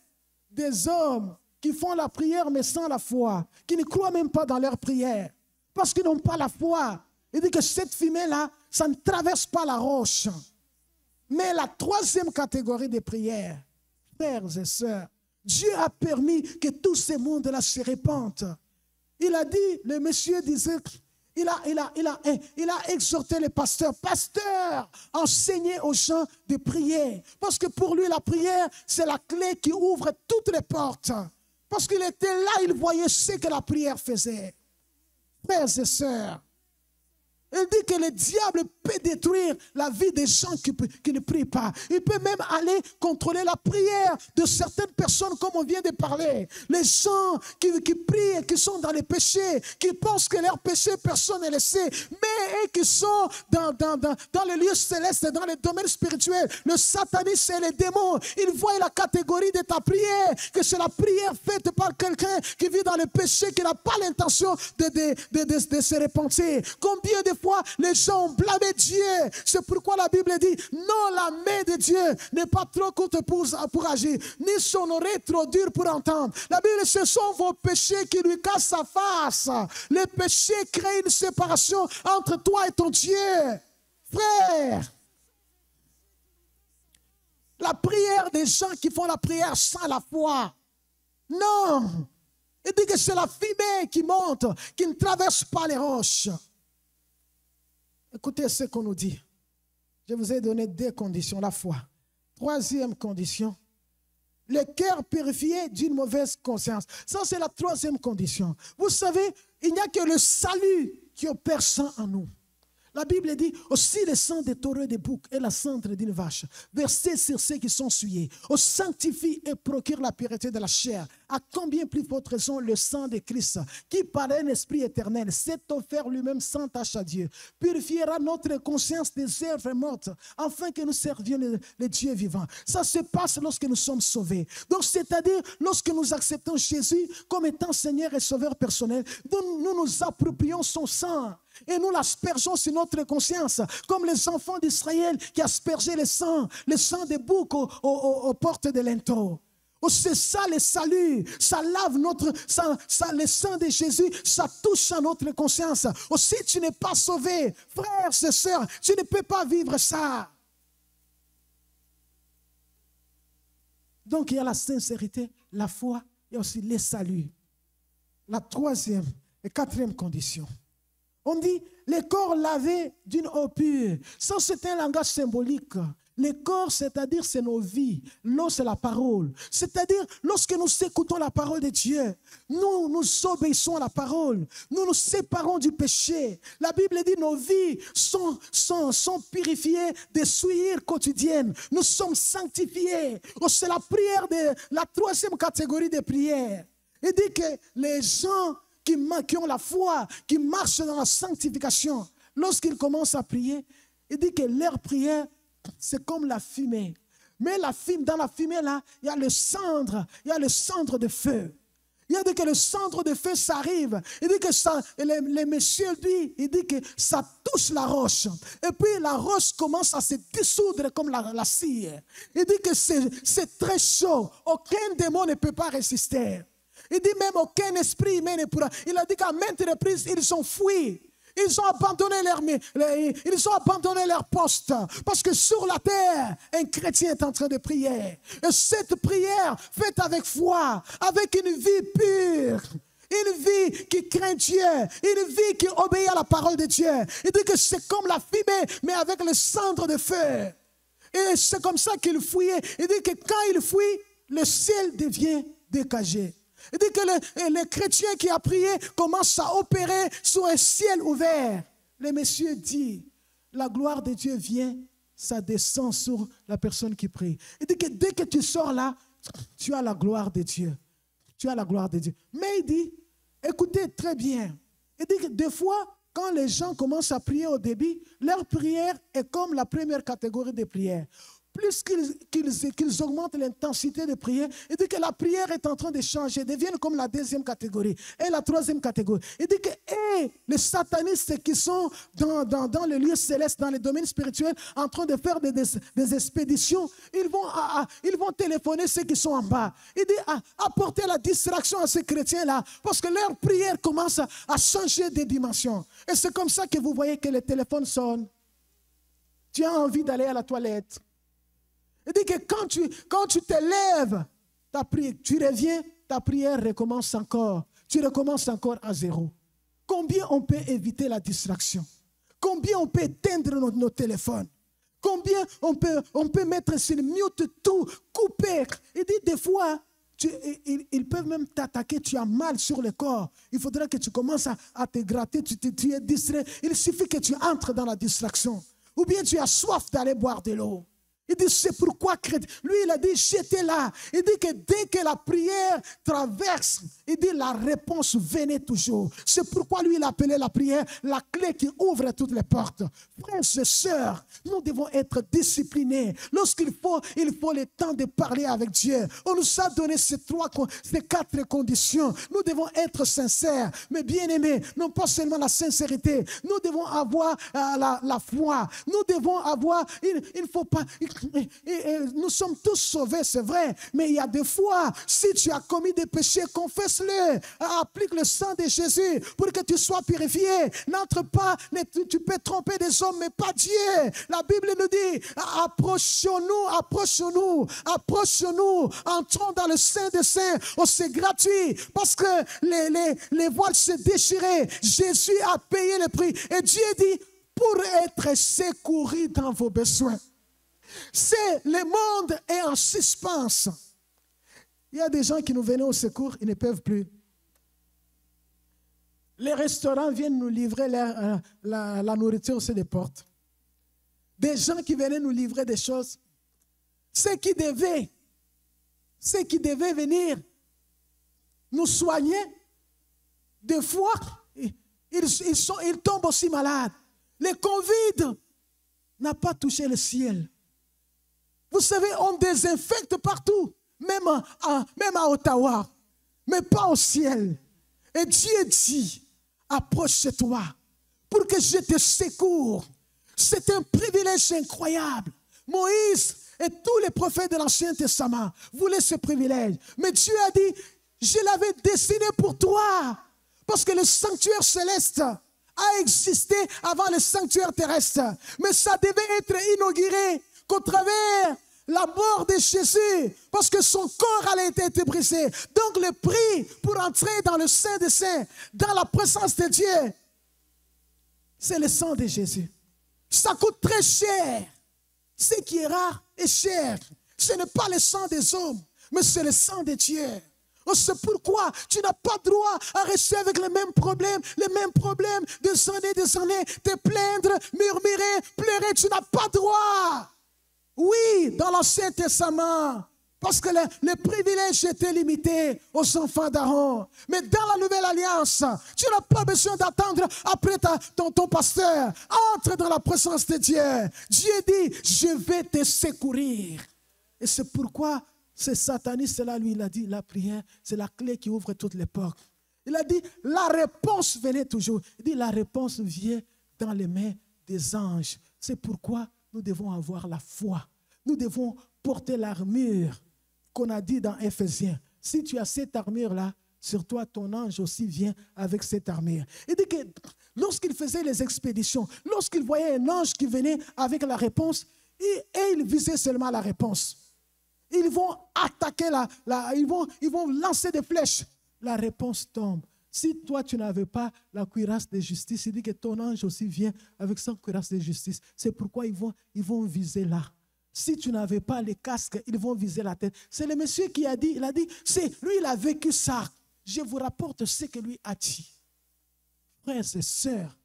des hommes qui font la prière mais sans la foi, qui ne croient même pas dans leur prière, parce qu'ils n'ont pas la foi. Il dit que cette fumée-là, ça ne traverse pas la roche. Mais la troisième catégorie de prières, frères et sœurs, Dieu a permis que tous ces mondes-là se répandent. Il a dit, le monsieur disait, il a exhorté les pasteurs. Pasteurs, enseignez aux gens de prier. Parce que pour lui, la prière, c'est la clé qui ouvre toutes les portes. Parce qu'il était là, il voyait ce que la prière faisait. Frères et sœurs, il dit que le diable peut détruire la vie des gens qui ne prient pas. Il peut même aller contrôler la prière de certaines personnes, comme on vient de parler. Les gens qui prient et qui sont dans les péchés, qui pensent que leur péché, personne ne le sait, mais qui sont dans les lieux célestes, dans les domaines spirituels. Le satanisme et les démons, ils voient la catégorie de ta prière, que c'est la prière faite par quelqu'un qui vit dans le péché, qui n'a pas l'intention de se repentir. Combien de fois les gens ont blâmé Dieu? C'est pourquoi la Bible dit non, la main de Dieu n'est pas trop courte pour agir, ni son oreille trop dure pour entendre. La Bible, ce sont vos péchés qui lui cassent sa face. Les péchés créent une séparation entre toi et ton Dieu. Frère, la prière des gens qui font la prière sans la foi, non. Il dit que c'est la fumée qui monte, qui ne traverse pas les roches. Écoutez ce qu'on nous dit. Je vous ai donné 2 conditions, la foi. 3e condition, le cœur purifié d'une mauvaise conscience. Ça, c'est la 3e condition. Vous savez, il n'y a que le salut qui opère ça en nous. La Bible dit aussi le sang des taureaux des boucs et la cendre d'une vache, versés sur ceux qui sont souillés, on sanctifie et procure la pureté de la chair. À combien plus forte raison le sang de Christ, qui par un esprit éternel s'est offert lui-même sans tache à Dieu, purifiera notre conscience des œuvres mortes, afin que nous servions le Dieu vivant. Ça se passe lorsque nous sommes sauvés. Donc, c'est-à-dire, lorsque nous acceptons Jésus comme étant Seigneur et Sauveur personnel, nous nous approprions son sang. Et nous l'aspergeons sur notre conscience, comme les enfants d'Israël qui aspergeaient le sang des boucs aux portes de linteaux. Oh, c'est ça le salut, ça lave le sang de Jésus, ça touche à notre conscience. Oh, si tu n'es pas sauvé, frères et sœurs, tu ne peux pas vivre ça. Donc il y a la sincérité, la foi et aussi le salut. La 3e et 4e condition. On dit les corps lavés d'une eau pure. Ça, c'est un langage symbolique. Les corps, c'est-à-dire, c'est nos vies. L'eau, c'est la parole. C'est-à-dire, lorsque nous écoutons la parole de Dieu, nous obéissons à la parole. Nous nous séparons du péché. La Bible dit nos vies sont purifiées des souillures quotidiennes. Nous sommes sanctifiés. Oh, c'est la prière de la 3e catégorie des prières. Il dit que les gens qui ont la foi, qui marchent dans la sanctification, lorsqu'ils commencent à prier, il dit que leur prière, c'est comme la fumée. Mais dans la fumée, là, il y a le cendre de feu. Il dit que le cendre de feu, ça arrive. Il dit que ça, les messieurs, il dit que ça touche la roche. Et puis la roche commence à se dissoudre comme la cire. Il dit que c'est très chaud. Aucun démon ne peut pas résister. Il dit même aucun esprit humain ne pourra. Il a dit qu'à maintes reprises, ils ont fui. Ils ont abandonné leur poste. Parce que sur la terre, un chrétien est en train de prier. Et cette prière faite avec foi, avec une vie pure, une vie qui craint Dieu, une vie qui obéit à la parole de Dieu. Il dit que c'est comme la fumée, mais avec le cendre de feu. Et c'est comme ça qu'il fouillait. Il dit que quand il fouille, le ciel devient dégagé. Il dit que le chrétien qui a prié commence à opérer sur un ciel ouvert. Le monsieur dit, la gloire de Dieu vient, ça descend sur la personne qui prie. Il dit que dès que tu sors là, tu as la gloire de Dieu. Tu as la gloire de Dieu. Mais il dit, écoutez très bien. Il dit que des fois, quand les gens commencent à prier au début, leur prière est comme la première catégorie de prières. plus qu'ils augmentent l'intensité de prière, il dit que la prière est en train de changer, deviennent comme la deuxième catégorie et la troisième catégorie. Il dit que les satanistes qui sont dans le lieu céleste, dans les domaines spirituels, en train de faire des expéditions, ils vont téléphoner ceux qui sont en bas. Il dit apporter la distraction à ces chrétiens-là, parce que leur prière commence à changer de dimension. Et c'est comme ça que vous voyez que le téléphone sonne. Tu as envie d'aller à la toilette. Il dit que quand tu te lèves, tu reviens, ta prière recommence encore. Tu recommences encore à zéro. Combien on peut éviter la distraction? Combien on peut éteindre nos téléphones? Combien on peut mettre sur mute tout, couper? Il dit des fois, ils peuvent même t'attaquer, tu as mal sur le corps. Il faudra que tu commences à te gratter, tu es distrait. Il suffit que tu entres dans la distraction. Ou bien tu as soif d'aller boire de l'eau. Il dit, c'est pourquoi, lui il a dit, j'étais là. Il dit que dès que la prière traverse, il dit, la réponse venait toujours. C'est pourquoi lui il appelait la prière la clé qui ouvre toutes les portes. Frères et sœurs, nous devons être disciplinés. Lorsqu'il faut, il faut le temps de parler avec Dieu. On nous a donné ces quatre conditions. Nous devons être sincères, mais bien aimés, non pas seulement la sincérité. Nous devons avoir la foi. Nous devons avoir, il ne faut pas... nous sommes tous sauvés, c'est vrai, mais il y a des fois, si tu as commis des péchés, confesse-le, applique le sang de Jésus pour que tu sois purifié. N'entre pas, tu peux tromper des hommes, mais pas Dieu. La Bible nous dit, approchons-nous, entrons dans le Saint des Saints. Oh, c'est gratuit, parce que les voiles se déchiraient. Jésus a payé le prix, et Dieu dit, pour être secouru dans vos besoins. Le monde est en suspense. Il y a des gens qui nous venaient au secours, ils ne peuvent plus. Les restaurants viennent nous livrer la nourriture sur les portes. Des gens qui venaient nous livrer des choses. Ceux qui devaient venir nous soigner, des fois, ils tombent aussi malades. Le Covid n'a pas touché le ciel. Vous savez, on désinfecte partout, même à Ottawa, mais pas au ciel. Et Dieu dit, approche-toi pour que je te secours. C'est un privilège incroyable. Moïse et tous les prophètes de l'Ancien Testament voulaient ce privilège. Mais Dieu a dit, je l'avais destiné pour toi. Parce que le sanctuaire céleste a existé avant le sanctuaire terrestre. Mais ça devait être inauguré qu'au travers la mort de Jésus, parce que son corps allait été brisé. Donc le prix pour entrer dans le Saint des Saints, dans la présence de Dieu, c'est le sang de Jésus. Ça coûte très cher. Ce qui est rare est cher. Ce n'est pas le sang des hommes, mais c'est le sang de Dieu. Oh, c'est pourquoi tu n'as pas droit à rester avec les mêmes problèmes des années, te plaindre, murmurer, pleurer. Tu n'as pas droit. Oui, dans l'Ancien Testament, parce que le privilège était limité aux enfants d'Aaron. Mais dans la Nouvelle Alliance, tu n'as pas besoin d'attendre après ton pasteur. Entre dans la présence de Dieu. Dieu dit, je vais te secourir. Et c'est pourquoi ce sataniste-là, lui, il a dit, la prière, c'est la clé qui ouvre toutes les portes. Il a dit, la réponse venait toujours. Il dit, la réponse vient dans les mains des anges. C'est pourquoi nous devons avoir la foi. Nous devons porter l'armure qu'on a dit dans Éphésiens. Si tu as cette armure-là, sur toi, ton ange aussi vient avec cette armure. Il dit que lorsqu'il faisait les expéditions, lorsqu'il voyait un ange qui venait avec la réponse, et il visait seulement la réponse. Ils vont attaquer, ils vont lancer des flèches. La réponse tombe. Si toi, tu n'avais pas la cuirasse de justice, il dit que ton ange aussi vient avec sa cuirasse de justice. C'est pourquoi ils vont viser là. Si tu n'avais pas les casques, ils vont viser la tête. C'est le monsieur qui a dit, lui, il a vécu ça. Je vous rapporte ce que lui a dit. Frères et sœurs,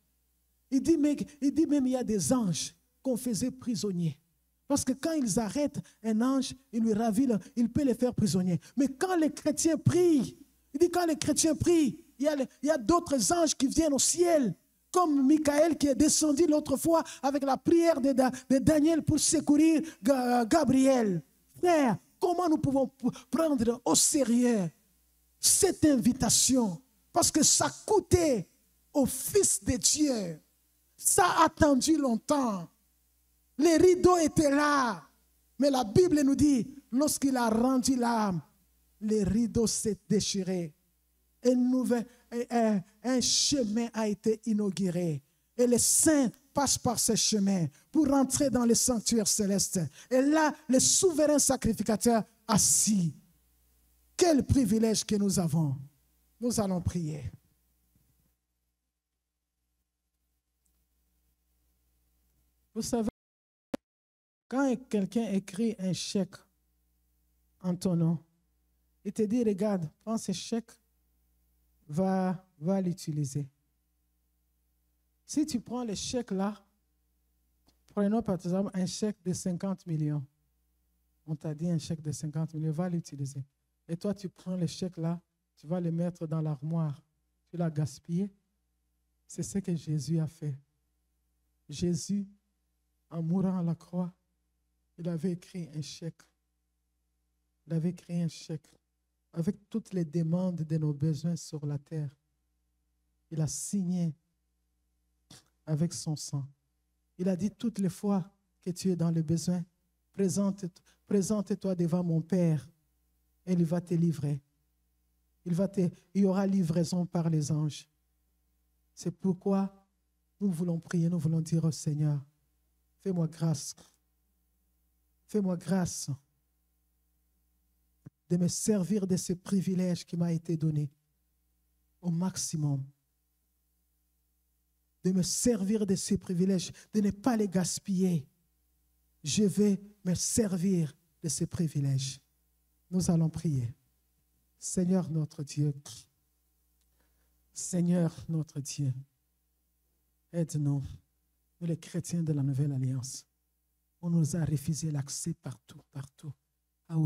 il dit même, il y a des anges qu'on faisait prisonniers. Parce que quand ils arrêtent un ange, il lui ravit, il peut les faire prisonniers. Mais quand les chrétiens prient, il dit quand les chrétiens prient, il y a d'autres anges qui viennent au ciel, comme Michael qui est descendu l'autre fois avec la prière de Daniel pour secourir Gabriel. Frère, comment nous pouvons prendre au sérieux cette invitation? Parce que ça coûtait au Fils de Dieu. Ça a attendu longtemps. Les rideaux étaient là. Mais la Bible nous dit, lorsqu'il a rendu l'âme, les rideaux s'est déchirés. Un chemin a été inauguré. Et les saints passent par ce chemin pour entrer dans le sanctuaire céleste. Et là, le souverain sacrificateur assis. Quel privilège que nous avons. Nous allons prier. Vous savez, quand quelqu'un écrit un chèque en ton nom, il te dit, regarde, prends ce chèque, va l'utiliser. Si tu prends le chèque là, prenons par exemple un chèque de 50 millions. On t'a dit un chèque de 50 millions, va l'utiliser. Et toi, tu prends le chèque là, tu vas le mettre dans l'armoire. Tu l'as gaspillé. C'est ce que Jésus a fait. Jésus, en mourant à la croix, il avait écrit un chèque. Il avait écrit un chèque avec toutes les demandes de nos besoins sur la terre. Il a signé avec son sang. Il a dit toutes les fois que tu es dans le besoin, présente-toi devant mon Père et il va te livrer. Il y aura livraison par les anges. C'est pourquoi nous voulons prier, nous voulons dire au Seigneur, fais-moi grâce. Fais-moi grâce de me servir de ce privilège qui m'a été donné au maximum. De me servir de ces privilèges, de ne pas les gaspiller. Je vais me servir de ces privilèges. Nous allons prier. Seigneur notre Dieu, Seigneur notre Dieu, aide-nous, nous les chrétiens de la Nouvelle Alliance. On nous a refusé l'accès partout, à